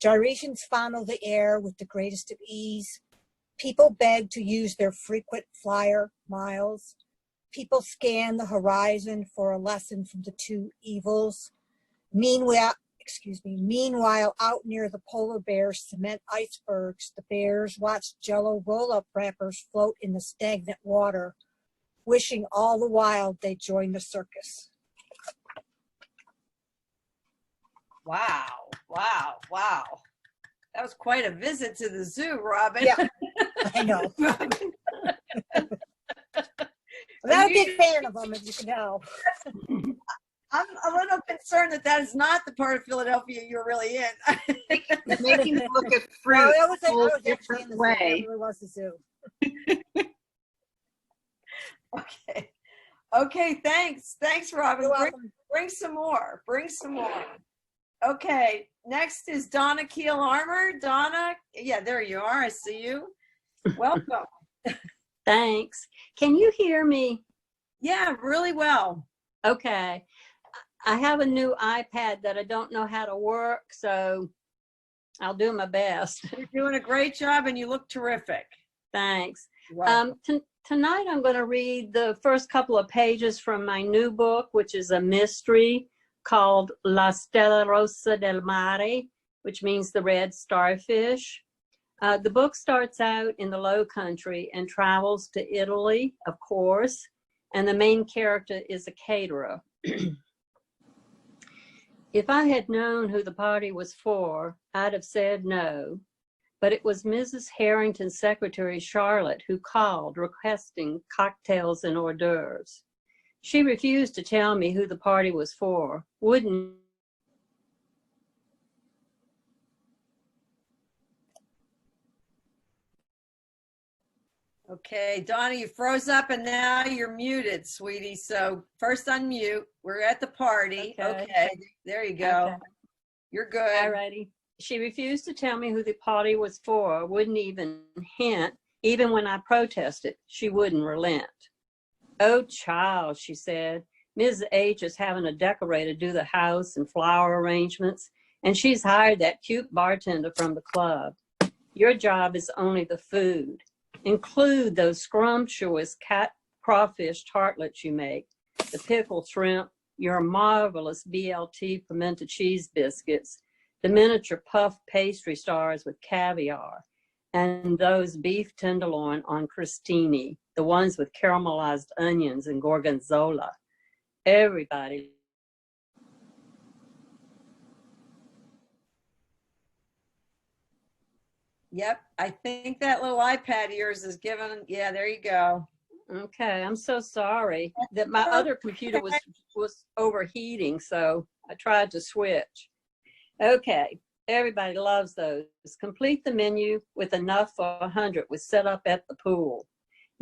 Gyrations fondle the air with the greatest of ease. People beg to use their frequent flyer miles. People scan the horizon for a lesson from the 2 evils. Meanwhile, out near the polar bears' cement icebergs, the bears watch Jell-O roll-up wrappers float in the stagnant water, wishing all the while they join the circus. Wow. That was quite a visit to the zoo, Robin. Yeah, I know. I'm not a big fan of them, as you can tell. I'm a little concerned that is not the part of Philadelphia you're really in. Making them look at fruit No, I was a actually in the zoo. way. It really was the zoo. Okay, thanks, Robin. You're welcome. Bring some more. Okay, next is Donna Keel Armour. Donna, yeah, there you are. I see you. Welcome. Thanks. Can you hear me? Yeah, really well. Okay. I have a new iPad that I don't know how to work, so I'll do my best. You're doing a great job and you look terrific. Thanks. Welcome. Tonight I'm going to read the first couple of pages from my new book, which is a mystery called La Stella Rossa del Mare, which means the red starfish. The book starts out in the Low Country and travels to Italy, of course, and the main character is a caterer. If I had known who the party was for, I'd have said no, but it was Mrs. Harrington's secretary, Charlotte, who called requesting cocktails and hors d'oeuvres. She refused to tell me who the party was for, wouldn't Okay, Donna, you froze up and now you're muted, sweetie. So first unmute. We're at the party. Okay. Okay, there you go. Okay. You're good. Alrighty. She refused to tell me who the party was for, wouldn't even hint. Even when I protested, she wouldn't relent. Oh, child, she said, Mrs. H is having a decorator do the house and flower arrangements, and she's hired that cute bartender from the club. Your job is only the food. Include those scrumptious crawfish tartlets you make, the pickled shrimp, your marvelous BLT pimento cheese biscuits, the miniature puff pastry stars with caviar, and those beef tenderloin on crostini, the ones with caramelized onions and gorgonzola. Everybody. Yep, I think that little iPad of yours is giving, yeah, there you go. Okay, I'm so sorry that my other computer was overheating, so I tried to switch. Okay, everybody loves those. Complete the menu with enough for 100 was set up at the pool.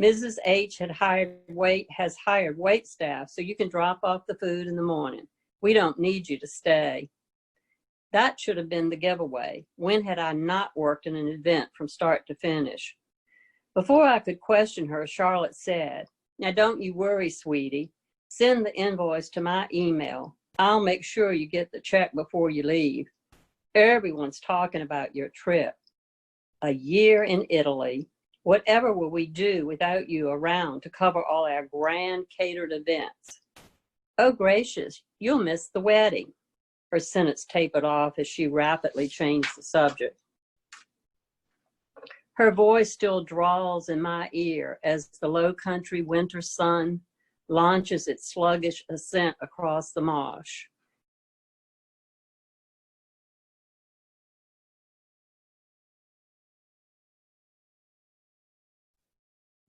Mrs. H has hired wait staff, so you can drop off the food in the morning. We don't need you to stay. That should have been the giveaway. When had I not worked in an event from start to finish? Before I could question her, Charlotte said, now don't you worry, sweetie. Send the invoice to my email. I'll make sure you get the check before you leave. Everyone's talking about your trip. A year in Italy. Whatever will we do without you around to cover all our grand catered events? Oh, gracious, you'll miss the wedding. Her sentence tapered off as she rapidly changed the subject. Her voice still drawls in my ear as the low-country winter sun launches its sluggish ascent across the marsh.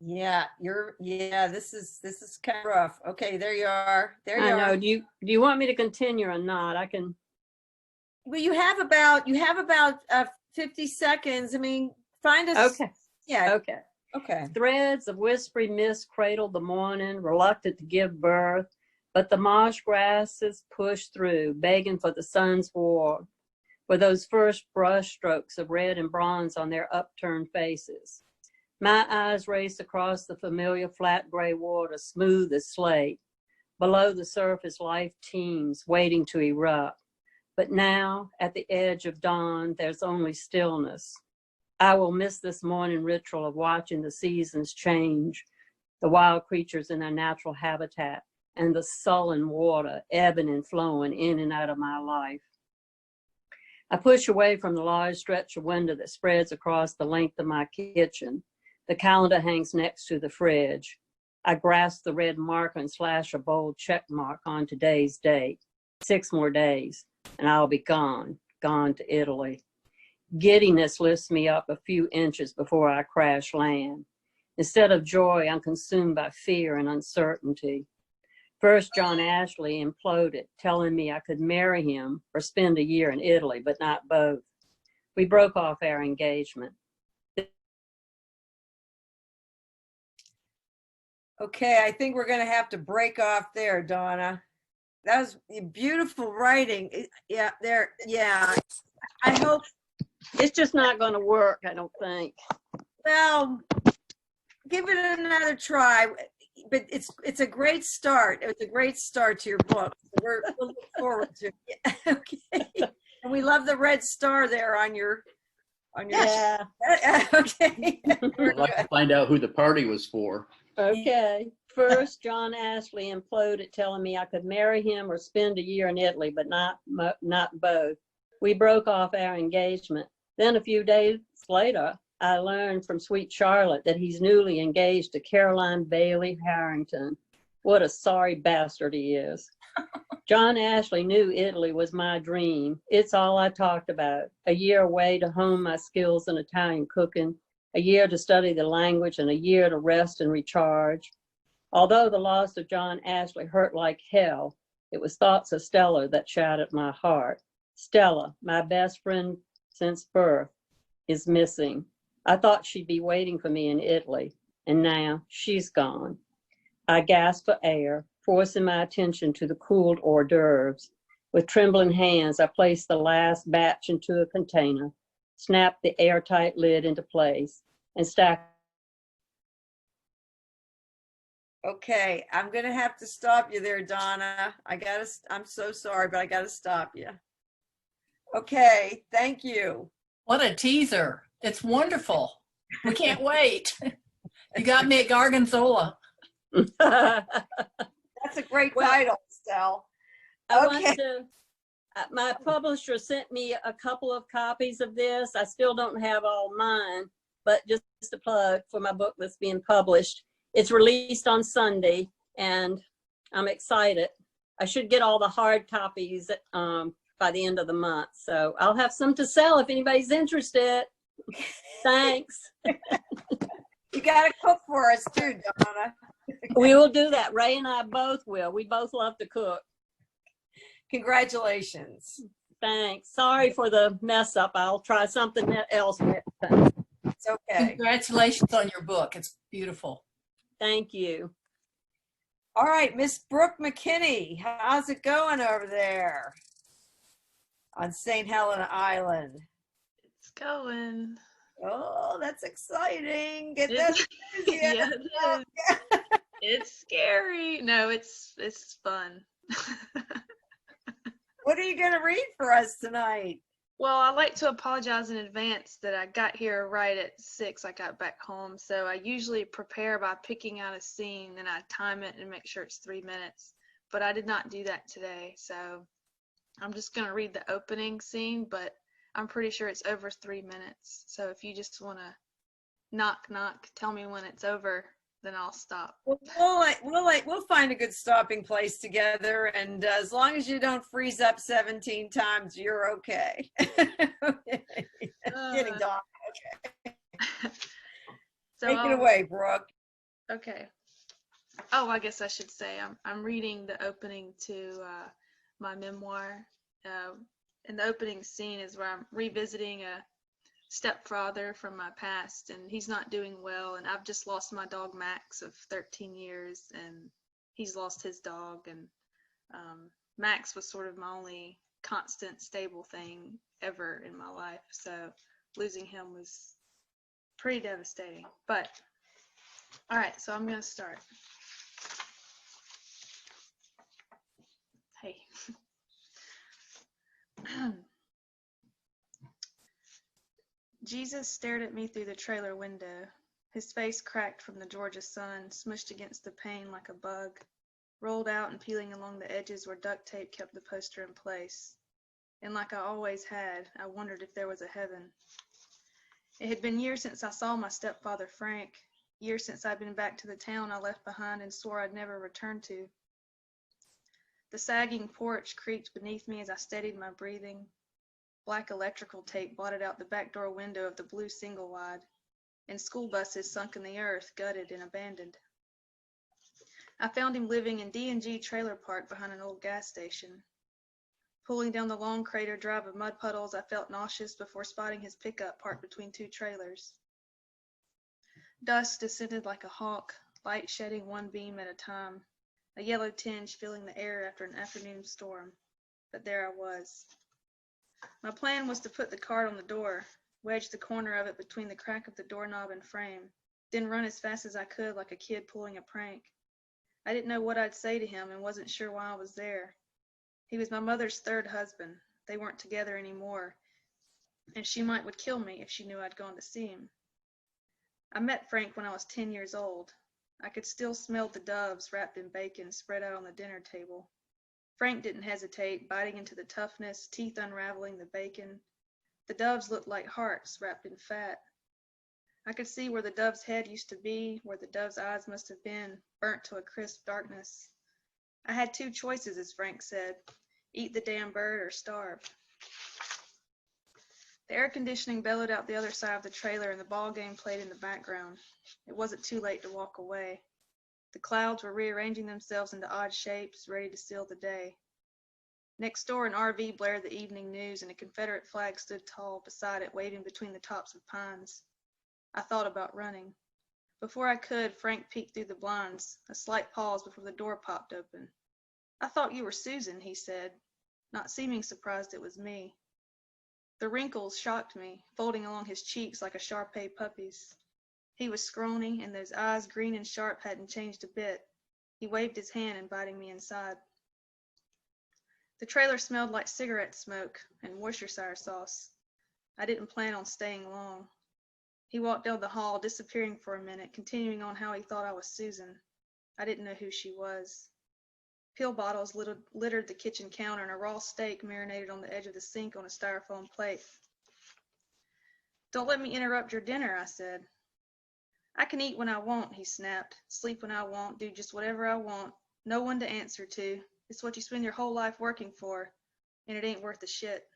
Yeah, this is kind of rough. Okay, there you are. There you I know. are. Do you want me to continue or not? I can. Well, you have about 50 seconds. I mean, find us. Okay. Yeah. Okay. Okay. Threads of whispery mist cradled the morning, reluctant to give birth, but the marsh grasses pushed through, begging for the sun's warmth, for those first brush strokes of red and bronze on their upturned faces. My eyes raced across the familiar flat gray water, smooth as slate. Below the surface, life teems, waiting to erupt. But now, at the edge of dawn, there's only stillness. I will miss this morning ritual of watching the seasons change, the wild creatures in their natural habitat, and the sullen water ebbing and flowing in and out of my life. I push away from the large stretch of window that spreads across the length of my kitchen. The calendar hangs next to the fridge. I grasp the red marker and slash a bold check mark on today's date. 6 more days, and I'll be gone to Italy. Giddiness lifts me up a few inches before I crash land. Instead of joy, I'm consumed by fear and uncertainty. First, John Ashley imploded, telling me I could marry him or spend a year in Italy, but not both. We broke off our engagement. Okay, I think we're gonna have to break off there, Donna. That was beautiful writing. Yeah, there. Yeah, I hope. It's just not going to work, I don't think. Well, give it another try. But it's a great start. It's a great start to your book. We'll look forward to it. Okay, and we love the red star there on your. Yeah. Okay. I'd like to find out who the party was for. Okay. First, John Ashley imploded, telling me I could marry him or spend a year in Italy, but not both. We broke off our engagement. Then a few days later, I learned from sweet Charlotte that he's newly engaged to Caroline Bailey Harrington. What a sorry bastard he is. John Ashley knew Italy was my dream. It's all I talked about. A year away to hone my skills in Italian cooking, a year to study the language, and a year to rest and recharge. Although the loss of John Ashley hurt like hell, it was thoughts of Stella that shattered my heart. Stella, my best friend since birth, is missing. I thought she'd be waiting for me in Italy. and now she's gone. I gasp for air, forcing my attention to the cooled hors d'oeuvres. With trembling hands, I place the last batch into a container, snap the airtight lid into place, and stack. Okay, I'm gonna have to stop you there, Donna. I'm so sorry, but I gotta stop you. Okay, thank you. What a teaser. It's wonderful. We can't wait. You got me at Gargonzola. That's a great title, Estelle. Okay. My publisher sent me a couple of copies of this. I still don't have all mine, but just a plug for my book that's being published. It's released on Sunday, and I'm excited. I should get all the hard copies by the end of the month. So I'll have some to sell if anybody's interested. Thanks. You got to cook for us too, Donna. We will do that. Ray and I both will. We both love to cook. Congratulations. Thanks. Sorry for the mess up. I'll try something else next time. It's okay. Congratulations on your book. It's beautiful. Thank you. All right, Miss Brooke McKinney, how's it going over there on St. Helena Island? It's going. Oh, that's exciting. Get Yeah, it is. It's scary. No, it's fun. What are you going to read for us tonight? Well, I'd like to apologize in advance that I got here right at 6. I got back home. So I usually prepare by picking out a scene and I time it and make sure it's 3 minutes. But I did not do that today. So I'm just going to read the opening scene, but I'm pretty sure it's over 3 minutes. So if you just want to knock, tell me when it's over, then I'll stop. We'll find a good stopping place together, and as long as you don't freeze up 17 times, you're okay. Kidding, Dawn. Okay. So Take it away, Brooke. Okay. Oh, I guess I should say I'm reading the opening to my memoir. And the opening scene is where I'm revisiting a stepfather from my past, and he's not doing well, and I've just lost my dog Max of 13 years, and he's lost his dog, and Max was sort of my only constant stable thing ever in my life, so losing him was pretty devastating. But all right, so I'm gonna start. Hey. Jesus stared at me through the trailer window. His face cracked from the Georgia sun, smushed against the pane like a bug, rolled out and peeling along the edges where duct tape kept the poster in place. And like I always had, I wondered if there was a heaven. It had been years since I saw my stepfather Frank, years since I'd been back to the town I left behind and swore I'd never return to. The sagging porch creaked beneath me as I steadied my breathing. Black electrical tape blotted out the back door window of the blue single wide, and school buses sunk in the earth, gutted and abandoned. I found him living in D&G Trailer Park behind an old gas station. Pulling down the long crater drive of mud puddles, I felt nauseous before spotting his pickup parked between two trailers. Dusk descended like a hawk, light shedding one beam at a time, a yellow tinge filling the air after an afternoon storm. But there I was. My plan was to put the card on the door, wedge the corner of it between the crack of the doorknob and frame, then run as fast as I could like a kid pulling a prank. I didn't know what I'd say to him and wasn't sure why I was there. He was my mother's third husband. They weren't together anymore, and she would kill me if she knew I'd gone to see him. I met Frank when I was 10 years old. I could still smell the doves wrapped in bacon spread out on the dinner table. Frank didn't hesitate, biting into the toughness, teeth unraveling the bacon. The doves looked like hearts wrapped in fat. I could see where the dove's head used to be, where the dove's eyes must have been, burnt to a crisp darkness. I had two choices, as Frank said, eat the damn bird or starve. The air conditioning bellowed out the other side of the trailer and the ball game played in the background. It wasn't too late to walk away. The clouds were rearranging themselves into odd shapes, ready to seal the day. Next door, an RV blared the evening news, and a Confederate flag stood tall beside it, waving between the tops of pines. I thought about running. Before I could, Frank peeked through the blinds, a slight pause before the door popped open. "I thought you were Susan," he said, not seeming surprised it was me. The wrinkles shocked me, folding along his cheeks like a Shar-Pei puppy's. He was scrawny, and those eyes, green and sharp, hadn't changed a bit. He waved his hand, inviting me inside. The trailer smelled like cigarette smoke and Worcestershire sauce. I didn't plan on staying long. He walked down the hall, disappearing for a minute, continuing on how he thought I was Susan. I didn't know who she was. Pill bottles littered the kitchen counter, and a raw steak marinated on the edge of the sink on a styrofoam plate. "Don't let me interrupt your dinner," I said. "I can eat when I want," he snapped, "sleep when I want, do just whatever I want. No one to answer to. It's what you spend your whole life working for, and it ain't worth a shit."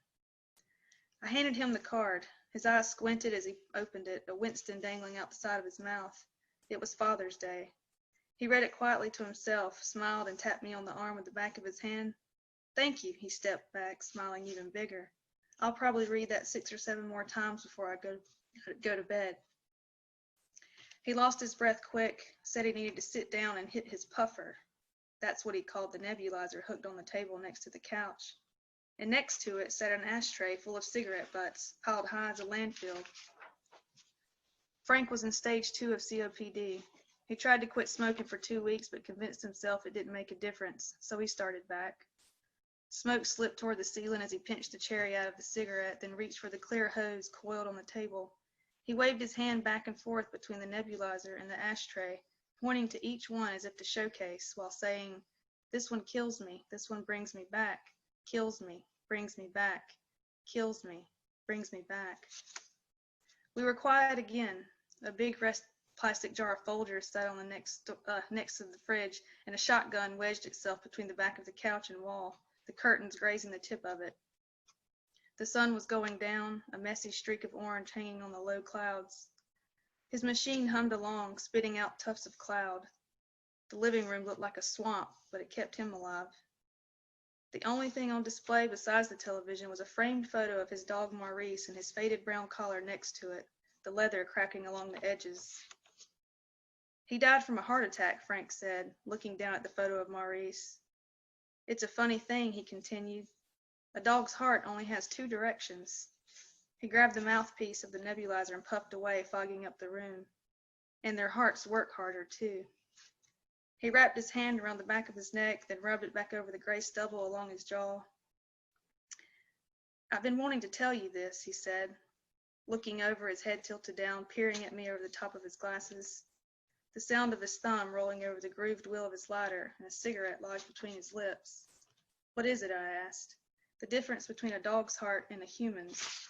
I handed him the card. His eyes squinted as he opened it, a Winston dangling out the side of his mouth. It was Father's Day. He read it quietly to himself, smiled, and tapped me on the arm with the back of his hand. "Thank you," he stepped back, smiling even bigger. "I'll probably read that 6 or 7 more times before I go to bed." He lost his breath quick, said he needed to sit down and hit his puffer. That's what he called the nebulizer hooked on the table next to the couch. And next to it sat an ashtray full of cigarette butts, piled high as a landfill. Frank was in stage 2 of COPD. He tried to quit smoking for 2 weeks, but convinced himself it didn't make a difference, so he started back. Smoke slipped toward the ceiling as he pinched the cherry out of the cigarette, then reached for the clear hose coiled on the table. He waved his hand back and forth between the nebulizer and the ashtray, pointing to each one as if to showcase, while saying, "This one kills me, this one brings me back, kills me, brings me back, kills me, brings me back." We were quiet again. A big plastic jar of Folgers sat on the next to the fridge, and a shotgun wedged itself between the back of the couch and wall, the curtains grazing the tip of it. The sun was going down, a messy streak of orange hanging on the low clouds. His machine hummed along, spitting out tufts of cloud. The living room looked like a swamp, but it kept him alive. The only thing on display besides the television was a framed photo of his dog Maurice and his faded brown collar next to it, the leather cracking along the edges. "He died from a heart attack," Frank said, looking down at the photo of Maurice. "It's a funny thing," he continued. "A dog's heart only has 2 directions." He grabbed the mouthpiece of the nebulizer and puffed away, fogging up the room. "And their hearts work harder, too." He wrapped his hand around the back of his neck, then rubbed it back over the gray stubble along his jaw. "I've been wanting to tell you this," he said, looking over, his head tilted down, peering at me over the top of his glasses. The sound of his thumb rolling over the grooved wheel of his lighter and a cigarette lodged between his lips. "What is it?" I asked. "The difference between a dog's heart and a human's."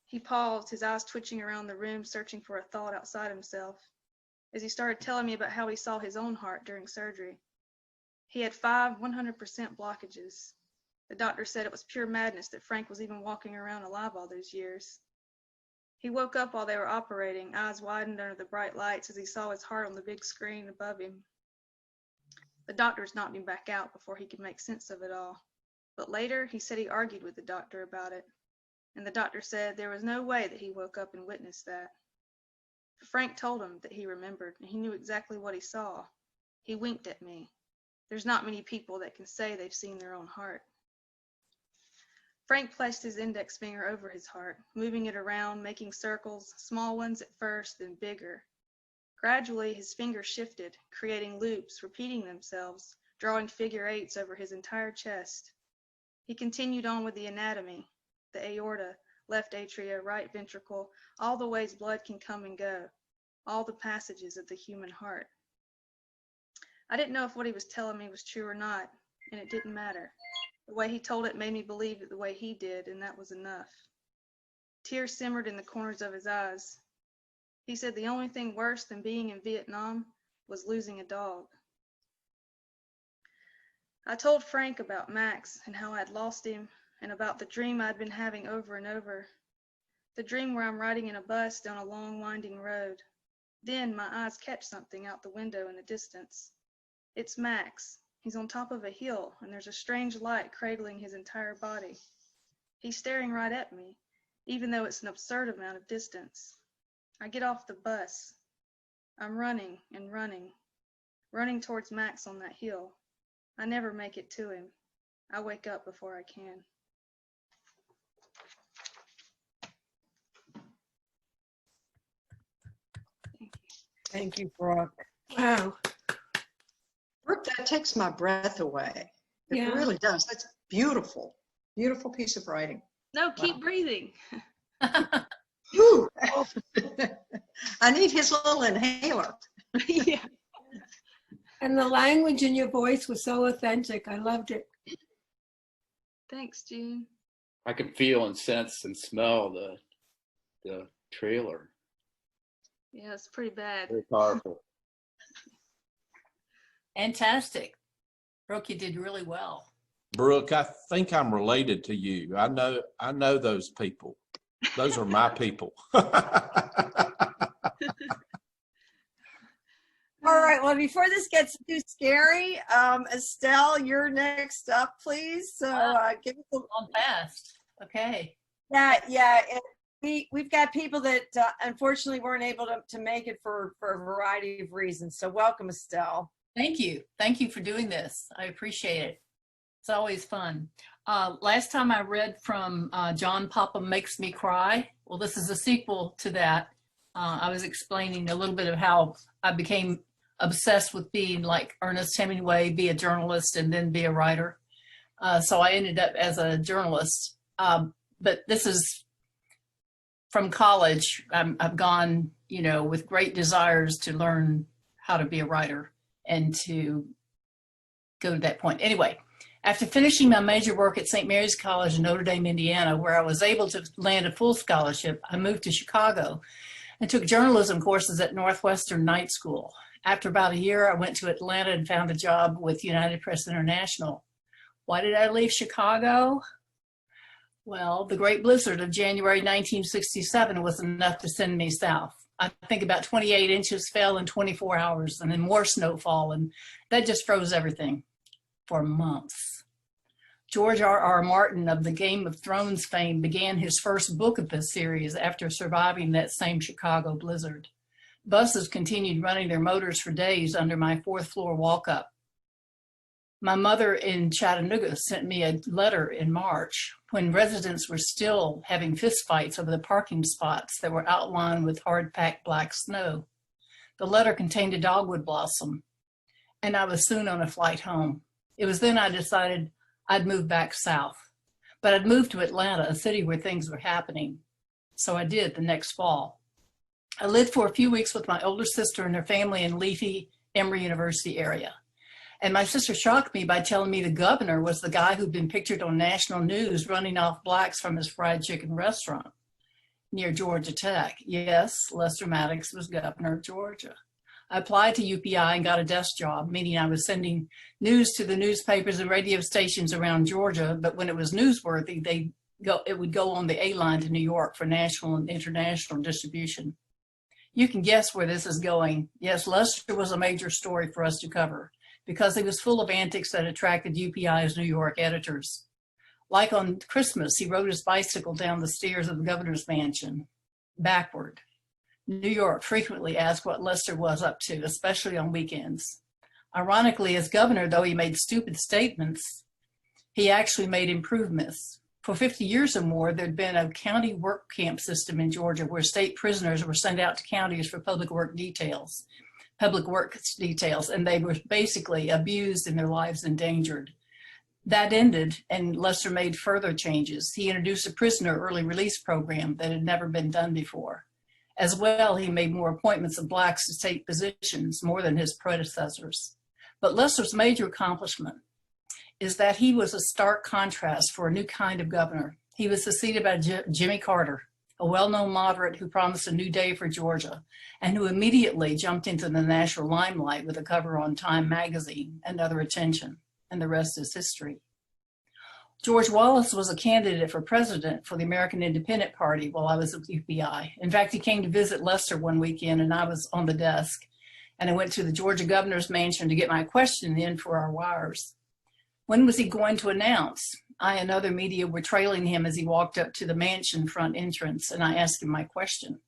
He paused, his eyes twitching around the room, searching for a thought outside himself, as he started telling me about how he saw his own heart during surgery. He had 5 100% blockages. The doctor said it was pure madness that Frank was even walking around alive all those years. He woke up while they were operating, eyes widened under the bright lights as he saw his heart on the big screen above him. The doctors knocked him back out before he could make sense of it all. But later, he said he argued with the doctor about it, and the doctor said there was no way that he woke up and witnessed that. Frank told him that he remembered, and he knew exactly what he saw. He winked at me. There's not many people that can say they've seen their own heart. Frank placed his index finger over his heart, moving it around, making circles, small ones at first, then bigger. Gradually, his finger shifted, creating loops, repeating themselves, drawing figure 8s over his entire chest. He continued on with the anatomy, the aorta, left atria, right ventricle, all the ways blood can come and go, all the passages of the human heart. I didn't know if what he was telling me was true or not, and it didn't matter. The way he told it made me believe it the way he did, and that was enough. Tears simmered in the corners of his eyes. He said the only thing worse than being in Vietnam was losing a dog. I told Frank about Max and how I'd lost him, and about the dream I'd been having over and over. The dream where I'm riding in a bus down a long, winding road. Then my eyes catch something out the window in the distance. It's Max. He's on top of a hill, and there's a strange light cradling his entire body. He's staring right at me, even though it's an absurd amount of distance. I get off the bus. I'm running and running, running towards Max on that hill. I never make it to him. I wake up before I can. Thank you, Brooke. Wow. Brooke, that takes my breath away. It Yeah. really does. That's beautiful. Beautiful piece of writing. No, keep breathing. Whew. I need his little inhaler. Yeah. And the language in your voice was so authentic. I loved it. Thanks, June. I can feel and sense and smell the trailer. Yeah, it's pretty bad. Very powerful. Fantastic. Brooke, you did really well. Brooke, I think I'm related to you. I know those people. Those are my people. All right, well, before this gets too scary, Estelle, you're next up, please. So give us a On fast. Okay. Yeah. We've got people that unfortunately weren't able to make it for a variety of reasons. So welcome, Estelle. Thank you. Thank you for doing this. I appreciate it. It's always fun. Last time I read from John Papa Makes Me Cry. Well, this is a sequel to that. I was explaining a little bit of how I became obsessed with being like Ernest Hemingway, be a journalist and then be a writer. So I ended up as a journalist. But this is from college. I've gone, with great desires to learn how to be a writer and to go to that point. Anyway, after finishing my major work at St. Mary's College in Notre Dame, Indiana, where I was able to land a full scholarship, I moved to Chicago and took journalism courses at Northwestern Night School. After about a year, I went to Atlanta and found a job with United Press International. Why did I leave Chicago? Well, the Great Blizzard of January 1967 was enough to send me south. I think about 28 inches fell in 24 hours and then more snowfall, and that just froze everything for months. George R.R. Martin of the Game of Thrones fame began his first book of this series after surviving that same Chicago blizzard. Buses continued running their motors for days under my fourth floor walk-up. My mother in Chattanooga sent me a letter in March when residents were still having fistfights over the parking spots that were outlined with hard-packed black snow. The letter contained a dogwood blossom, and I was soon on a flight home. It was then I decided I'd move back south, but I'd moved to Atlanta, a city where things were happening. So I did the next fall. I lived for a few weeks with my older sister and her family in leafy Emory University area. And my sister shocked me by telling me the governor was the guy who'd been pictured on national news running off blacks from his fried chicken restaurant near Georgia Tech. Yes, Lester Maddox was governor of Georgia. I applied to UPI and got a desk job, meaning I was sending news to the newspapers and radio stations around Georgia, but when it was newsworthy, it would go on the A line to New York for national and international distribution. You can guess where this is going. Yes, Lester was a major story for us to cover because he was full of antics that attracted UPI's New York editors. Like on Christmas, he rode his bicycle down the stairs of the governor's mansion, backward. New York frequently asked what Lester was up to, especially on weekends. Ironically, as governor, though he made stupid statements, he actually made improvements. For 50 years or more, there'd been a county work camp system in Georgia where state prisoners were sent out to counties for public works details, and they were basically abused and their lives endangered. That ended, and Lester made further changes. He introduced a prisoner early release program that had never been done before. As well, he made more appointments of blacks to state positions, more than his predecessors. But Lester's major accomplishment is that he was a stark contrast for a new kind of governor. He was succeeded by Jimmy Carter, a well-known moderate who promised a new day for Georgia and who immediately jumped into the national limelight with a cover on Time magazine and other attention, and the rest is history. George Wallace was a candidate for president for the American Independent Party while I was at UPI. In fact, he came to visit Lester one weekend and I was on the desk, and I went to the Georgia governor's mansion to get my question in for our wires. When was he going to announce? I and other media were trailing him as he walked up to the mansion front entrance, and I asked him my question.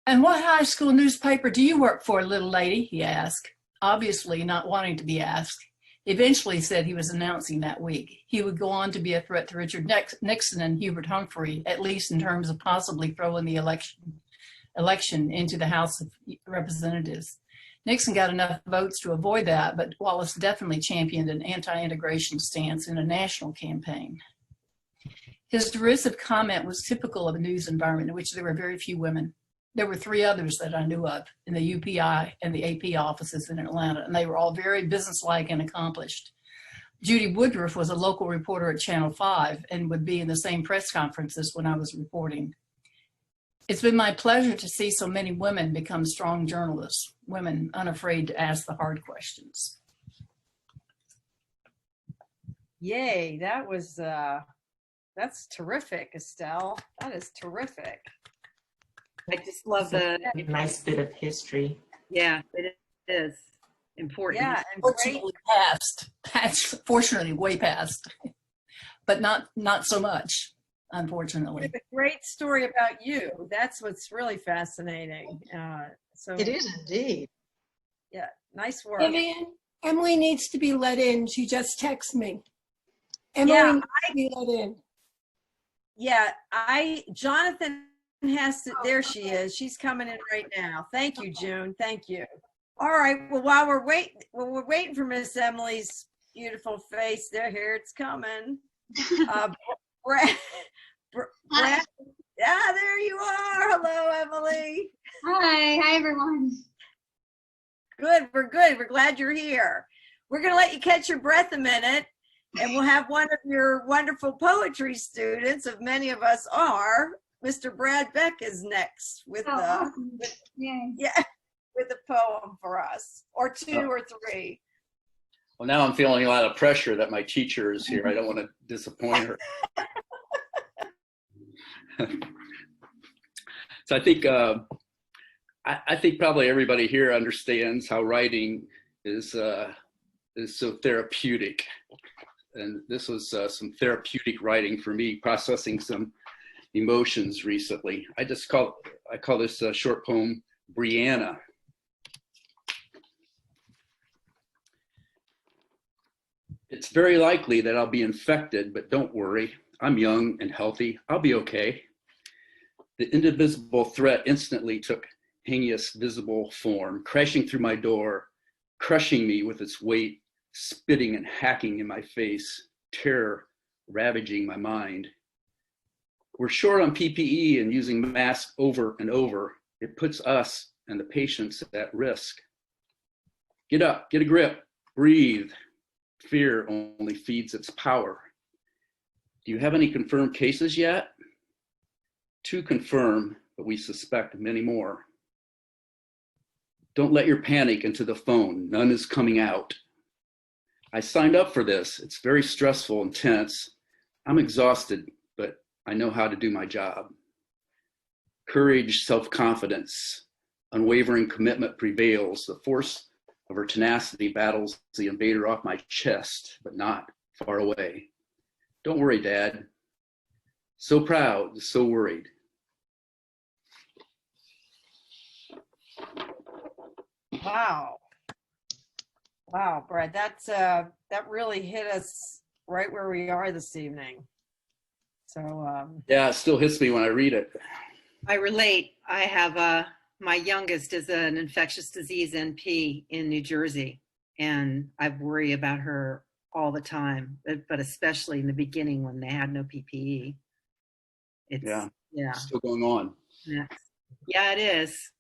And what high school newspaper do you work for, little lady? He asked, obviously not wanting to be asked. Eventually said he was announcing that week he would go on to be a threat to Richard Nixon and Hubert Humphrey, at least in terms of possibly throwing the election into the House of Representatives. Nixon got enough votes to avoid that, but Wallace definitely championed an anti-integration stance in a national campaign. His derisive comment was typical of a news environment in which there were very few women. There were 3 others that I knew of in the UPI and the AP offices in Atlanta, and they were all very businesslike and accomplished. Judy Woodruff was a local reporter at Channel 5 and would be in the same press conferences when I was reporting. It's been my pleasure to see so many women become strong journalists, women unafraid to ask the hard questions. Yay, that was, that's terrific, Estelle. That is terrific. I just love the nice bit of history. Yeah, it is important. Yeah, and Fortunately past. That's fortunately way past, but not so much, unfortunately. a great story about you. That's what's really fascinating. So It is indeed. Yeah, nice work. Vivian, Emily needs to be let in. She just texted me. Yeah, Emily needs to be let in. Yeah, Jonathan has to, there she is. She's coming in right now. Thank you, June. Thank you. All right, well, while we're waiting for Miss Emily's beautiful face, here it's coming. Brad, there you are. Hello, Emily. Hi everyone. Good, we're good. We're glad you're here. We're gonna let you catch your breath a minute, and we'll have one of your wonderful poetry students, of many of us are, Mr. Brad Beck is next with Awesome. with a poem for us, or 2 or 3. Well, now I'm feeling a lot of pressure that my teacher is here. I don't want to disappoint her. So I think probably everybody here understands how writing is so therapeutic, and this was some therapeutic writing for me, processing some emotions recently. I call this short poem Brianna. It's very likely that I'll be infected, but don't worry. I'm young and healthy. I'll be okay. The indivisible threat instantly took heinous visible form, crashing through my door, crushing me with its weight, spitting and hacking in my face, terror ravaging my mind. We're short on PPE and using masks over and over. It puts us and the patients at risk. Get up, get a grip, breathe. Fear only feeds its power. Do you have any confirmed cases yet? 2 confirmed, but we suspect many more. Don't let your panic into the phone. None is coming out. I signed up for this. It's very stressful and tense. I'm exhausted, but I know how to do my job. Courage, self-confidence, unwavering commitment prevails. The force of her tenacity battles the invader off my chest, but not far away. Don't worry, Dad. So proud, so worried. Wow. Wow, Brad, that really hit us right where we are this evening. So yeah, it still hits me when I read it. I relate. I have my youngest is an infectious disease NP in New Jersey, and I worry about her all the time, but especially in the beginning when they had no PPE. It's still going on. Yeah, it is.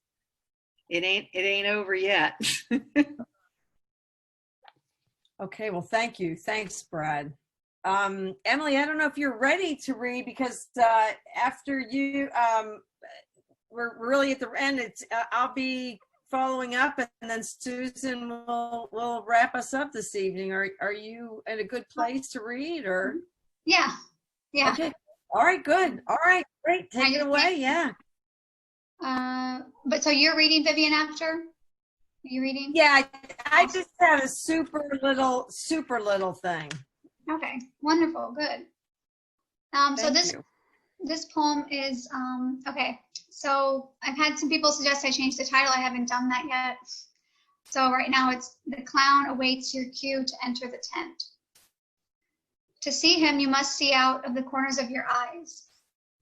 It ain't over yet. okay, well, thank you. Thanks, Brad. Emily, I don't know if you're ready to read, because after you, we're really at the end. It's I'll be following up, and then Susan will wrap us up this evening. Are you in a good place to read, or? Yeah. Okay. All right. Good. All right. Great. Take it away. Yeah. But so you're reading, Vivian, after? Are you reading? Yeah. I just have a super little thing. Okay. Wonderful. Good. So this This poem is, okay, so I've had some people suggest I change the title. I haven't done that yet. So right now it's "The Clown Awaits Your Cue to Enter the Tent." To see him, you must see out of the corners of your eyes,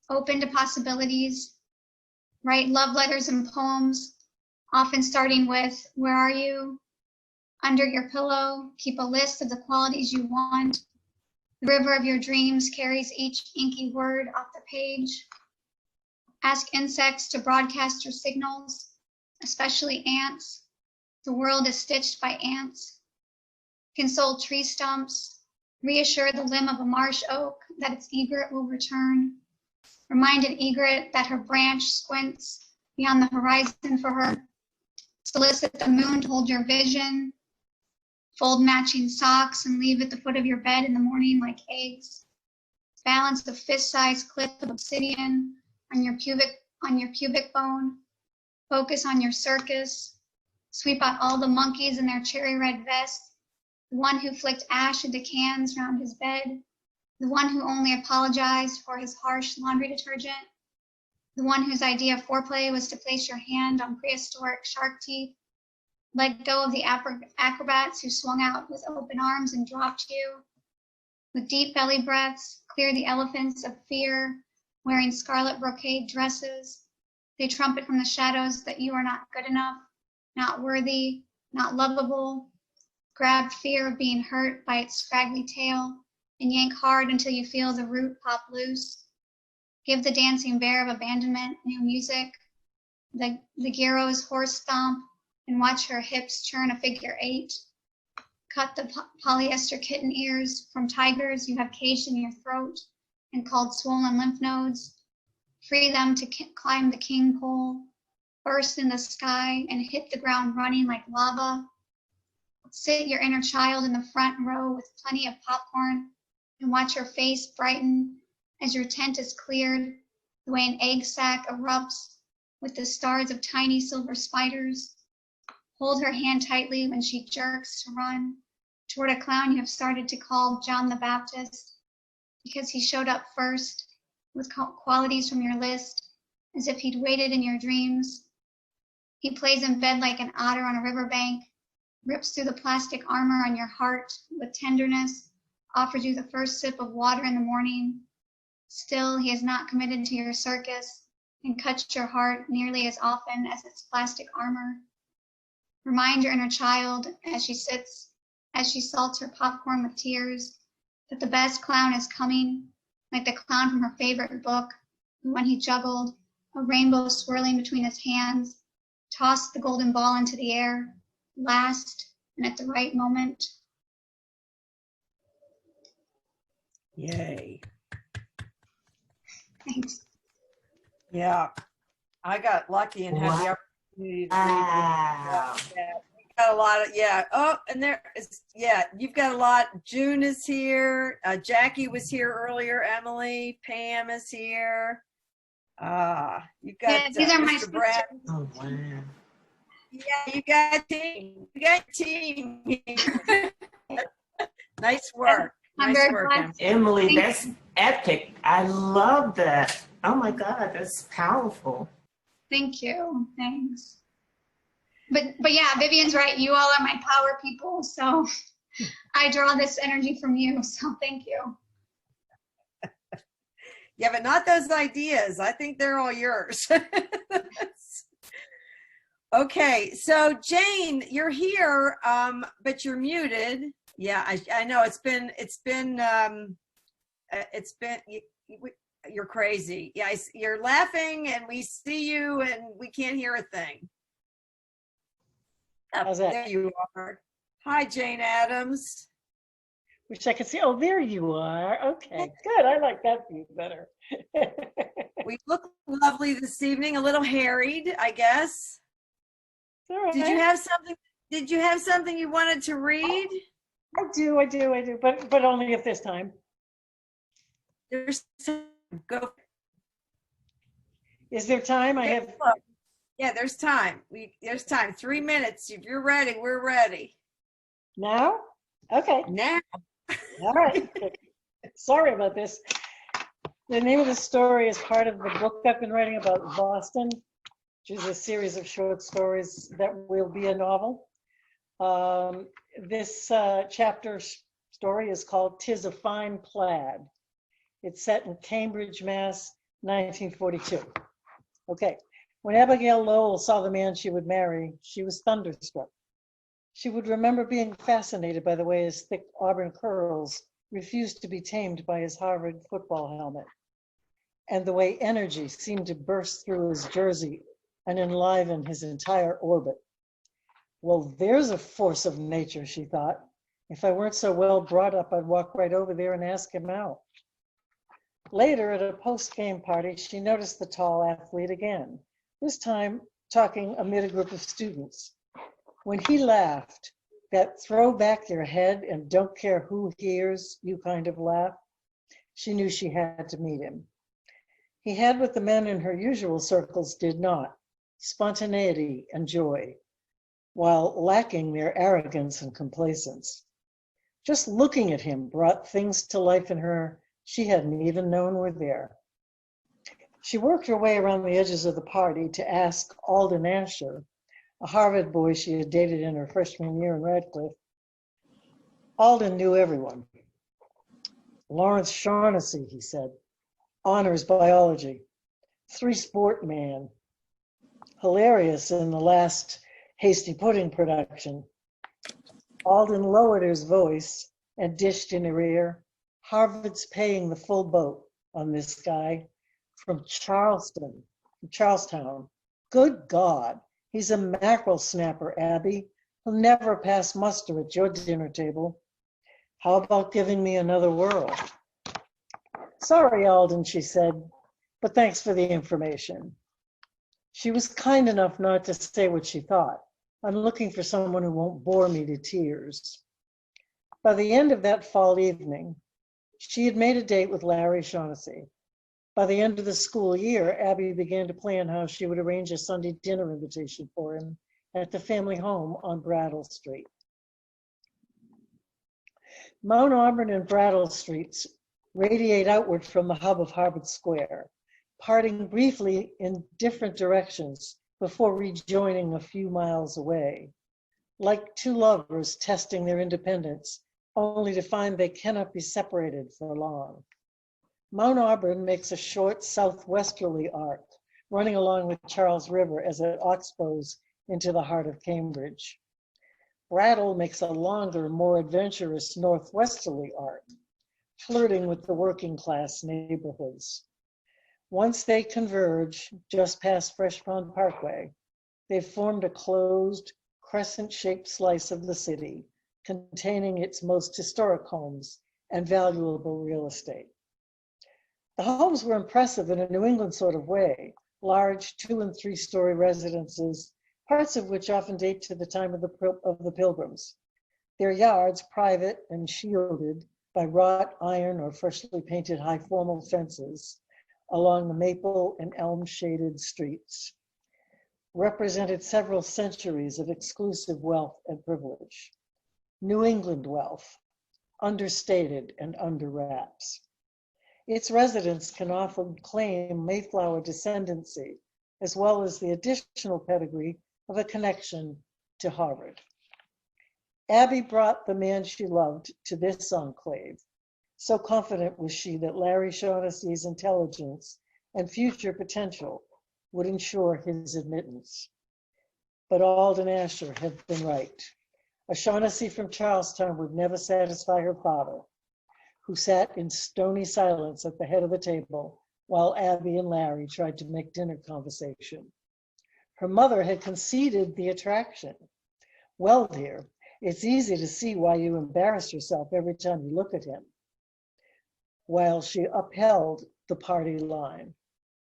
open to possibilities, write love letters and poems, often starting with, "Where are you?" Under your pillow, keep a list of the qualities you want. The river of your dreams carries each inky word off the page. Ask insects to broadcast your signals, especially ants. The world is stitched by ants. Console tree stumps. Reassure the limb of a marsh oak that its egret will return. Remind an egret that her branch squints beyond the horizon for her. Solicit the moon to hold your vision. Fold matching socks and leave at the foot of your bed in the morning like eggs. Balance the fist-sized clip of obsidian on your pubic bone. Focus on your circus. Sweep out all the monkeys in their cherry red vests. The one who flicked ash into cans around his bed. The one who only apologized for his harsh laundry detergent. The one whose idea of foreplay was to place your hand on prehistoric shark teeth. Let go of the acrobats who swung out with open arms and dropped you. With deep belly breaths, clear the elephants of fear, wearing scarlet brocade dresses. They trumpet from the shadows that you are not good enough, not worthy, not lovable. Grab fear of being hurt by its scraggly tail and yank hard until you feel the root pop loose. Give the dancing bear of abandonment new music. The gyro's horse stomp and watch her hips churn a figure 8. Cut the polyester kitten ears from tigers you have caged in your throat and called swollen lymph nodes. Free them to climb the king pole, burst in the sky and hit the ground running like lava. Sit your inner child in the front row with plenty of popcorn and watch her face brighten as your tent is cleared, the way an egg sac erupts with the stars of tiny silver spiders. Hold her hand tightly when she jerks to run toward a clown you have started to call John the Baptist because he showed up first with qualities from your list as if he'd waited in your dreams. He plays in bed like an otter on a riverbank, rips through the plastic armor on your heart with tenderness, offers you the first sip of water in the morning. Still, he is not committed to your circus and cuts your heart nearly as often as its plastic armor. Remind your inner child as she salts her popcorn with tears that the best clown is coming, like the clown from her favorite book, who when he juggled, a rainbow swirling between his hands, tossed the golden ball into the air, last and at the right moment. Yay. Thanks. Yeah, I got lucky and had the opportunity to read Wow. it. Yeah, you got a lot of, yeah. Oh, and there is, yeah, you've got a lot. June is here. Jackie was here earlier. Emily, Pam is here. You've got Yeah, these are my Mr. Brad. Oh, wow. Yeah, you got team. You got team. Nice work. I'm Nice very work, glad. Emily, Thank that's epic. I love that. Oh my God, that's powerful. Thank you. Thanks. But yeah, Vivian's right. You all are my power people. So I draw this energy from you. So thank you. Yeah, but not those ideas. I think they're all yours. Okay, so Jane, you're here, but you're muted. Yeah, I know you're crazy. Yeah, you're laughing and we see you and we can't hear a thing. How's that? There you are. Hi, Jane Addams. Wish I could see. Oh, there you are. Okay, good. I like that view better. We look lovely this evening, a little harried, I guess. All right. Did you have something you wanted to read? I do, but only if there's time. There's time. Go. Is there time? I have. Yeah, there's time. There's time. 3 minutes. If you're ready, we're ready. Now? Okay. Now. All right. Sorry about this. The name of the story is part of the book I've been writing about Boston, which is a series of short stories that will be a novel. This chapter story is called "'Tis a Fine Plaid." It's set in Cambridge, Mass, 1942. Okay, when Abigail Lowell saw the man she would marry, she was thunderstruck. She would remember being fascinated by the way his thick auburn curls refused to be tamed by his Harvard football helmet, and the way energy seemed to burst through his jersey and enliven his entire orbit. Well, there's a force of nature, she thought. If I weren't so well brought up, I'd walk right over there and ask him out. Later, at a post-game party, she noticed the tall athlete again, this time talking amid a group of students. When he laughed, that throw back your head and don't care who hears you kind of laugh, she knew she had to meet him. He had what the men in her usual circles did not, spontaneity and joy, while lacking their arrogance and complacence. Just looking at him brought things to life in her she hadn't even known were there. She worked her way around the edges of the party to ask Alden Asher, a Harvard boy she had dated in her freshman year in Radcliffe. Alden knew everyone. Lawrence Shaughnessy, he said, honors biology, three-sport man, hilarious in the last Hasty Pudding production. Alden lowered his voice and dished in her ear, Harvard's paying the full boat on this guy from Charlestown. Good God, he's a mackerel snapper, Abby. He'll never pass muster at your dinner table. How about giving me another whirl? Sorry, Alden, she said, but thanks for the information. She was kind enough not to say what she thought. I'm looking for someone who won't bore me to tears. By the end of that fall evening, she had made a date with Larry Shaughnessy. By the end of the school year, Abby began to plan how she would arrange a Sunday dinner invitation for him at the family home on Brattle Street. Mount Auburn and Brattle Streets radiate outward from the hub of Harvard Square, parting briefly in different directions before rejoining a few miles away, like two lovers testing their independence, only to find they cannot be separated for long. Mount Auburn makes a short southwesterly arc, running along the Charles River as it oxbows into the heart of Cambridge. Brattle makes a longer, more adventurous northwesterly arc, flirting with the working class neighborhoods. Once they converge just past Fresh Pond Parkway, they've formed a closed, crescent-shaped slice of the city, containing its most historic homes and valuable real estate. The homes were impressive in a New England sort of way, large 2- and 3-story residences, parts of which often date to the time of the Pilgrims. Their yards private and shielded by wrought iron or freshly painted high formal fences along the maple and elm shaded streets, represented several centuries of exclusive wealth and privilege. New England wealth, understated and under wraps. Its residents can often claim Mayflower descendancy, as well as the additional pedigree of a connection to Harvard. Abby brought the man she loved to this enclave. So confident was she that Larry Shaughnessy's intelligence and future potential would ensure his admittance. But Alden Asher had been right. A Shaughnessy from Charlestown would never satisfy her father, who sat in stony silence at the head of the table while Abby and Larry tried to make dinner conversation. Her mother had conceded the attraction. Well, dear, it's easy to see why you embarrass yourself every time you look at him. While she upheld the party line,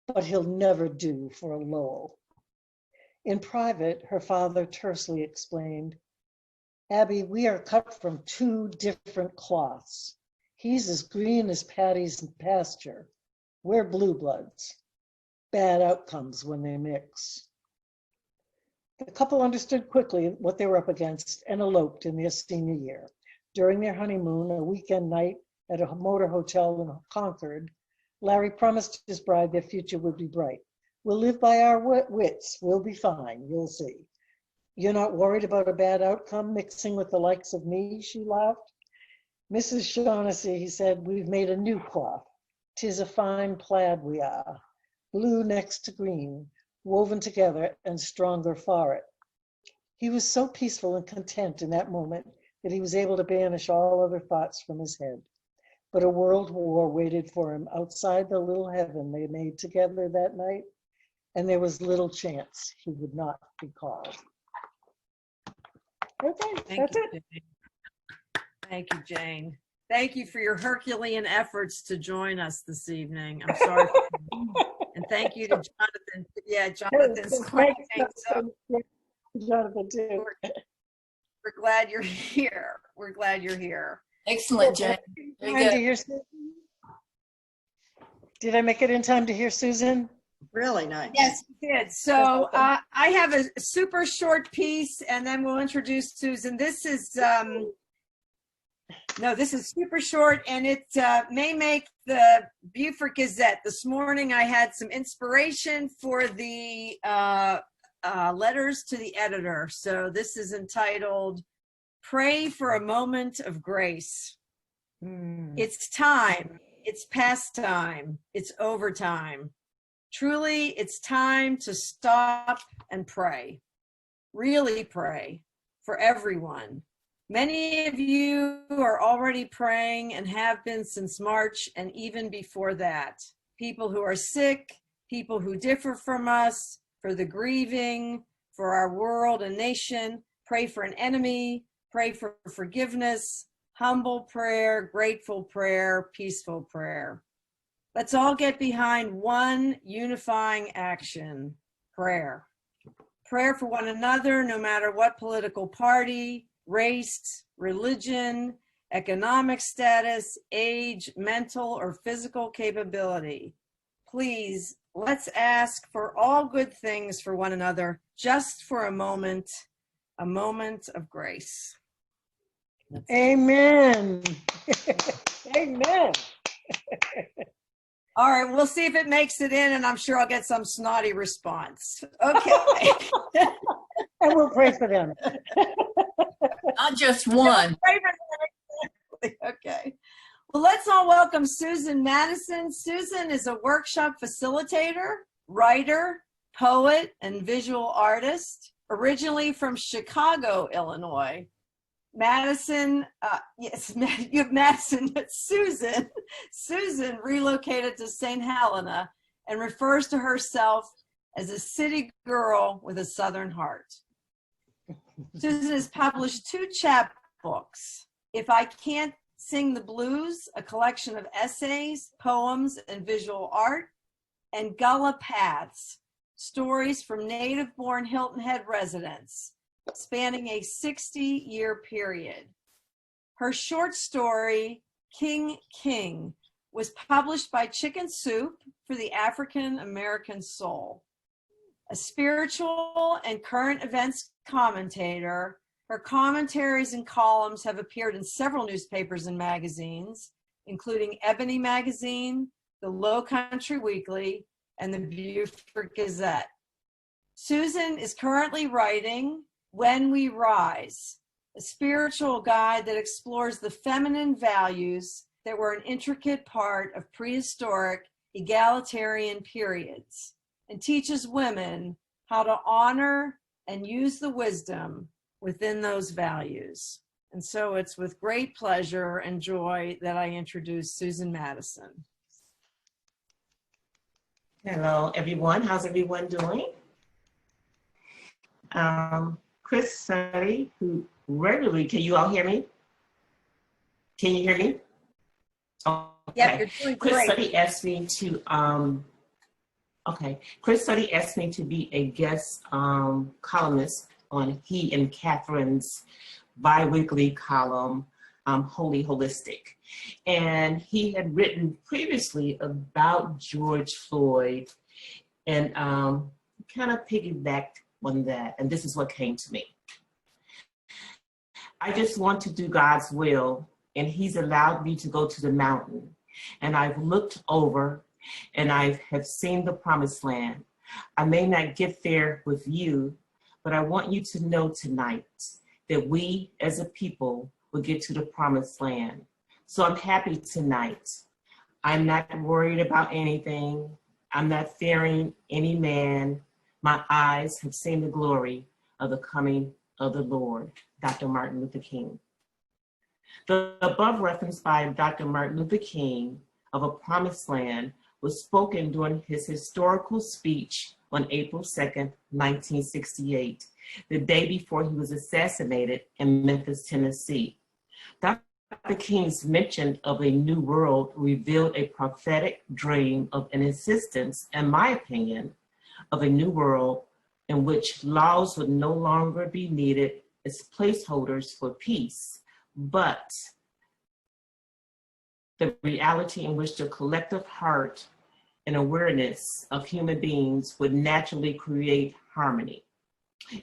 but he'll never do for a Lowell. In private, her father tersely explained, Abby, we are cut from 2 different cloths. He's as green as Patty's pasture. We're blue bloods. Bad outcomes when they mix. The couple understood quickly what they were up against and eloped in their senior year. During their honeymoon, a weekend night at a motor hotel in Concord, Larry promised his bride their future would be bright. We'll live by our wits. We'll be fine. You'll see. You're not worried about a bad outcome mixing with the likes of me, she laughed. Mrs. Shaughnessy, he said, we've made a new cloth. 'Tis a fine plaid we are, blue next to green, woven together and stronger for it. He was so peaceful and content in that moment that he was able to banish all other thoughts from his head. But a world war waited for him outside the little heaven they made together that night, and there was little chance he would not be called. Okay, that's it. Jane. Thank you, Jane. Thank you for your Herculean efforts to join us this evening. I'm sorry. And thank you to Jonathan. Yeah, Jonathan's quite Jonathan too. We're glad you're here. We're glad you're here. Excellent, Jane. Time to hear Susan? Did I make it in time to hear Susan? Really nice. Yes, you did. So I have a super short piece, and then we'll introduce Susan. This is this is super short, and it may make the Beaufort Gazette. This morning I had some inspiration for the letters to the editor. So this is entitled, Pray for a Moment of Grace. It's time. It's past time. It's overtime. Truly, it's time to stop and pray. Really pray for everyone. Many of you are already praying and have been since March and even before that. People who are sick, people who differ from us, for the grieving, for our world and nation. Pray for an enemy. Pray for forgiveness. Humble prayer, grateful prayer, peaceful prayer. Let's all get behind one unifying action, prayer. Prayer for one another, no matter what political party, race, religion, economic status, age, mental or physical capability. Please, let's ask for all good things for one another, just for a moment of grace. Amen. Amen. All right, we'll see if it makes it in, and I'm sure I'll get some snotty response. Okay. And we'll pray for them. Not just one. Okay. Well, let's all welcome Susan Madison. Susan is a workshop facilitator, writer, poet, and visual artist, originally from Chicago, Illinois. Madison, yes, you have Madison, but Susan relocated to St. Helena and refers to herself as a city girl with a Southern heart. Susan has published 2 chapbooks, If I Can't Sing the Blues, a collection of essays, poems, and visual art, and Gullah Paths, stories from native-born Hilton Head residents, spanning a 60-year period. Her short story, King King, was published by Chicken Soup for the African American Soul. A spiritual and current events commentator, her commentaries and columns have appeared in several newspapers and magazines, including Ebony Magazine, the Low Country Weekly, and the Beaufort Gazette. Susan is currently writing When We Rise, a spiritual guide that explores the feminine values that were an intricate part of prehistoric egalitarian periods, and teaches women how to honor and use the wisdom within those values. And so it's with great pleasure and joy that I introduce Susan Madison. Hello, everyone. How's everyone doing? Chris Surrey, who regularly, can you all hear me? Can you hear me? Okay. Yeah, you're doing Chris great. Surrey asked me to, Chris Surrey asked me to be a guest columnist on he and Catherine's bi-weekly column, Holy Holistic. And he had written previously about George Floyd and kind of piggybacked on that. And this is what came to me. I just want to do God's will, and he's allowed me to go to the mountain. And I've looked over and I have seen the promised land. I may not get there with you, but I want you to know tonight that we as a people will get to the promised land. So I'm happy tonight. I'm not worried about anything. I'm not fearing any man. My eyes have seen the glory of the coming of the Lord. Dr. Martin Luther King. The above reference by Dr. Martin Luther King of a promised land was spoken during his historical speech on April 2nd, 1968, the day before he was assassinated in Memphis, Tennessee. Dr. King's mention of a new world revealed a prophetic dream of an existence, in my opinion, of a new world in which laws would no longer be needed as placeholders for peace, but the reality in which the collective heart and awareness of human beings would naturally create harmony.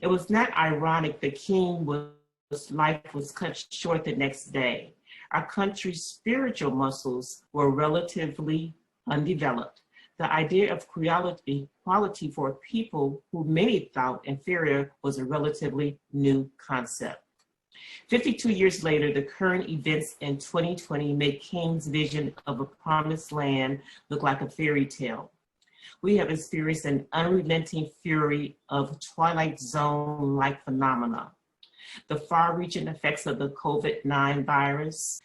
It was not ironic that King's life was cut short the next day. Our country's spiritual muscles were relatively undeveloped. The idea of equality for people who many thought inferior was a relatively new concept. 52 years later, the current events in 2020 make King's vision of a promised land look like a fairy tale. We have experienced an unrelenting fury of Twilight Zone-like phenomena. The far-reaching effects of the COVID-19 virus,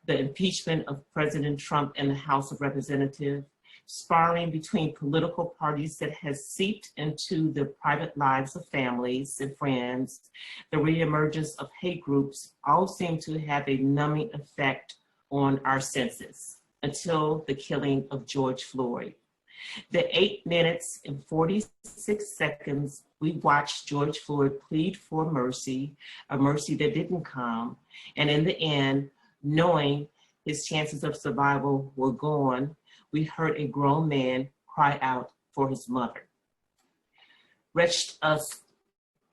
the impeachment of President Trump in the House of Representatives, sparring between political parties that has seeped into the private lives of families and friends, the reemergence of hate groups, all seem to have a numbing effect on our senses until the killing of George Floyd. The 8 minutes and 46 seconds we watched George Floyd plead for mercy, a mercy that didn't come, and in the end, knowing his chances of survival were gone, we heard a grown man cry out for his mother. Wrenched us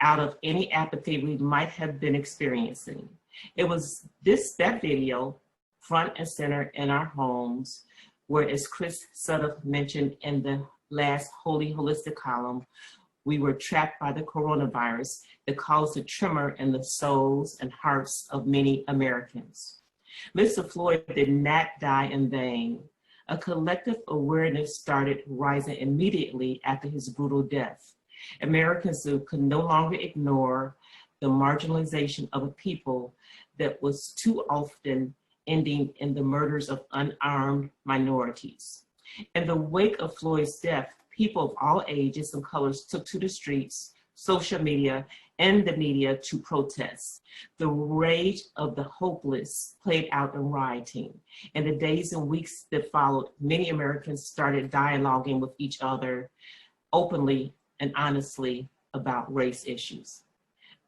out of any apathy we might have been experiencing. It was that video, front and center in our homes, where, as Chris Sutter mentioned in the last Holy Holistic column, we were trapped by the coronavirus that caused a tremor in the souls and hearts of many Americans. Mr. Floyd did not die in vain. A collective awareness started rising immediately after his brutal death. Americans could no longer ignore the marginalization of a people that was too often ending in the murders of unarmed minorities. In the wake of Floyd's death, people of all ages and colors took to the streets, social media, and the media to protest. The rage of the hopeless played out in rioting. In the days and weeks that followed, many Americans started dialoguing with each other openly and honestly about race issues.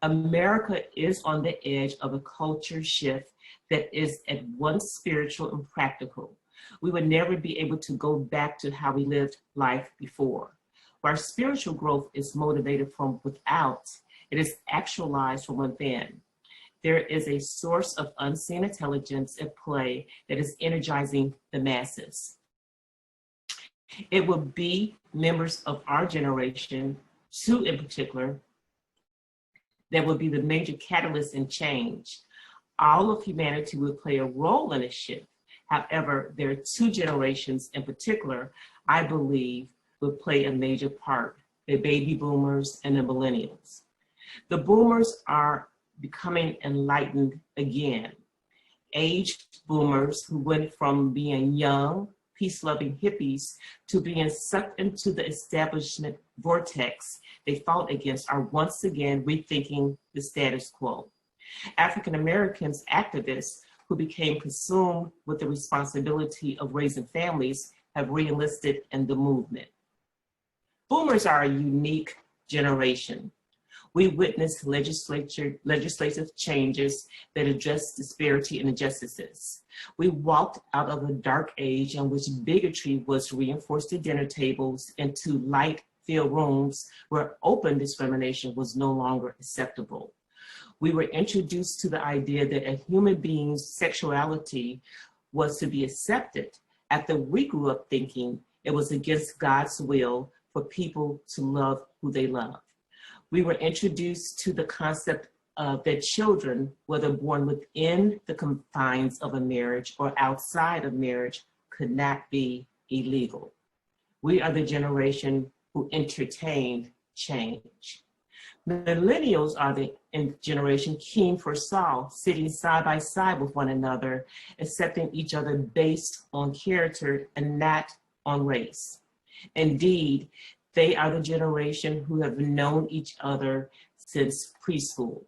America is on the edge of a culture shift that is at once spiritual and practical. We would never be able to go back to how we lived life before. While spiritual growth is motivated from without, it is actualized from within. There is a source of unseen intelligence at play that is energizing the masses. It will be members of our generation, two in particular, that will be the major catalyst in change. All of humanity will play a role in this shift. However, there are two generations in particular, I believe, will play a major part, the baby boomers and the millennials. The boomers are becoming enlightened again. Aged boomers who went from being young, peace-loving hippies to being sucked into the establishment vortex they fought against are once again rethinking the status quo. African Americans activists who became consumed with the responsibility of raising families have re-enlisted in the movement. Boomers are a unique generation. We witnessed legislative changes that address disparity and injustices. We walked out of a dark age in which bigotry was reinforced at dinner tables into light-filled rooms where open discrimination was no longer acceptable. We were introduced to the idea that a human being's sexuality was to be accepted after we grew up thinking It was against God's will for people to love who they love. We were introduced to the concept that children, whether born within the confines of a marriage or outside of marriage, could not be illegal. We are the generation who entertained change. Millennials are the generation keen foresaw sitting side by side with one another, accepting each other based on character and not on race. Indeed, they are the generation who have known each other since preschool.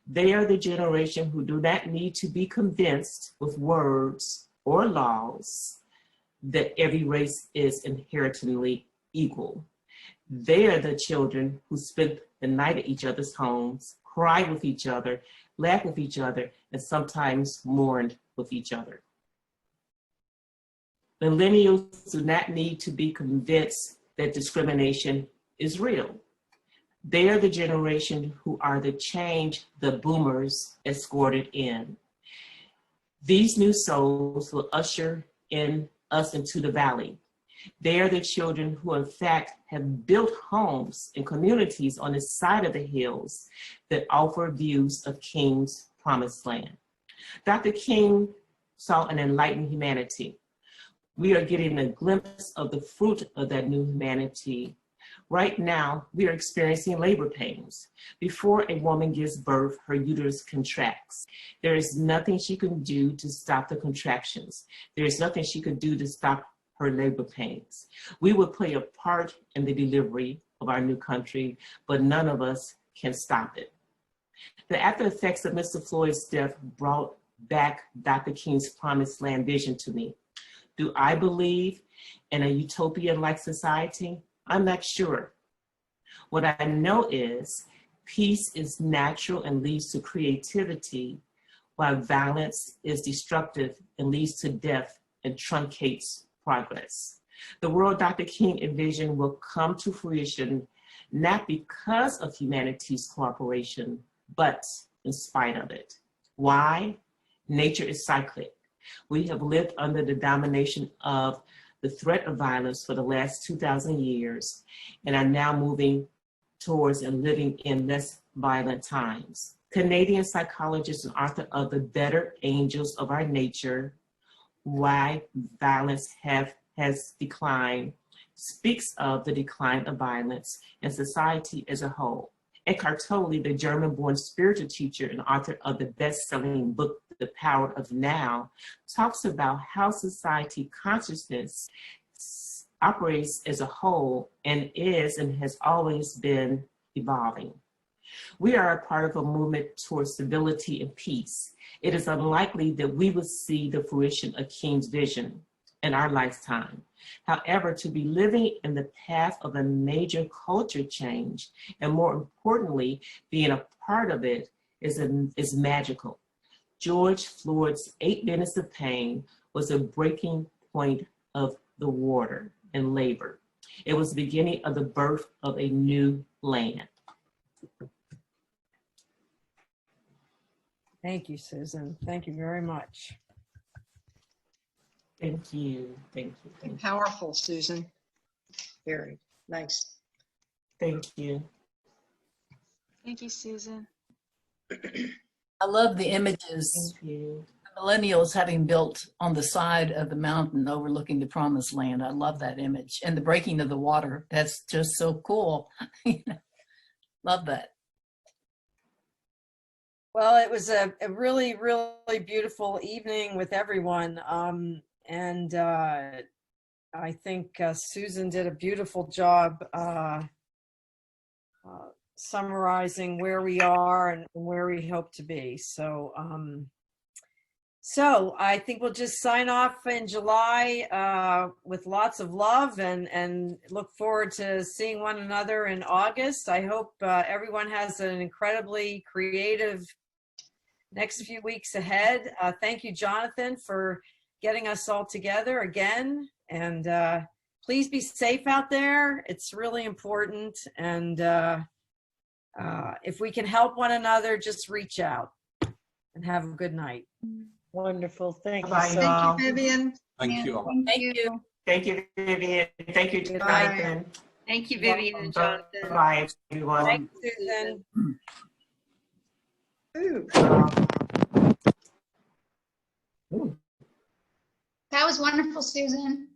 They are the generation who do not need to be convinced with words or laws that every race is inherently equal. They are the children who spent the night at each other's homes, cried with each other, laughed with each other, and sometimes mourned with each other. Millennials do not need to be convinced that discrimination is real. They are the generation who are the change the boomers escorted in. These new souls will usher in us into the valley. They are the children who in fact have built homes and communities on the side of the hills that offer views of King's promised land. Dr. King saw an enlightened humanity. We are getting a glimpse of the fruit of that new humanity. Right now, we are experiencing labor pains. Before a woman gives birth, her uterus contracts. There is nothing she can do to stop the contractions. There is nothing she could do to stop her labor pains. We will play a part in the delivery of our new country, but none of us can stop it. The after effects of Mr. Floyd's death brought back Dr. King's promised land vision to me. Do I believe in a utopia-like society? I'm not sure. What I know is peace is natural and leads to creativity, while violence is destructive and leads to death and truncates progress. The world Dr. King envisioned will come to fruition not because of humanity's cooperation, but in spite of it. Why? Nature is cyclic. We have lived under the domination of the threat of violence for the last 2,000 years and are now moving towards and living in less violent times. Canadian psychologist and author of The Better Angels of Our Nature, Why Violence Has Declined, speaks of the decline of violence in society as a whole. Eckhart Tolle, the German-born spiritual teacher and author of the best-selling book, The Power of Now, talks about how society consciousness operates as a whole and is and has always been evolving. We are a part of a movement towards stability and peace. It is unlikely that we will see the fruition of King's vision in our lifetime. However, to be living in the path of a major culture change, and more importantly, being a part of it is magical. George Floyd's 8 minutes of pain was a breaking point of the water and labor. It was the beginning of the birth of a new land. Thank you, Susan. Thank you very much. Thank you. Thank you. Thank you. Powerful, Susan. Very nice. Thank you. Thank you, Susan. I love the images. Thank you. The millennials having built on the side of the mountain overlooking the promised land. I love that image. And the breaking of the water. That's just so cool. Love that. Well, it was a really, really beautiful evening with everyone. And I think Susan did a beautiful job summarizing where we are and where we hope to be. So, so I think we'll just sign off in July with lots of love and look forward to seeing one another in August. I hope everyone has an incredibly creative next few weeks ahead. Thank you, Jonathan, for getting us all together again. And please be safe out there. It's really important. And if we can help one another, just reach out and have a good night. Wonderful. Thank you. Bye. Thank you, Vivian. Thank you all. Thank you. Thank you, Vivian. Thank you, Jonathan. Thank you, Vivian and Jonathan. Bye, everyone. Thanks, Susan. Ooh. That was wonderful, Susan.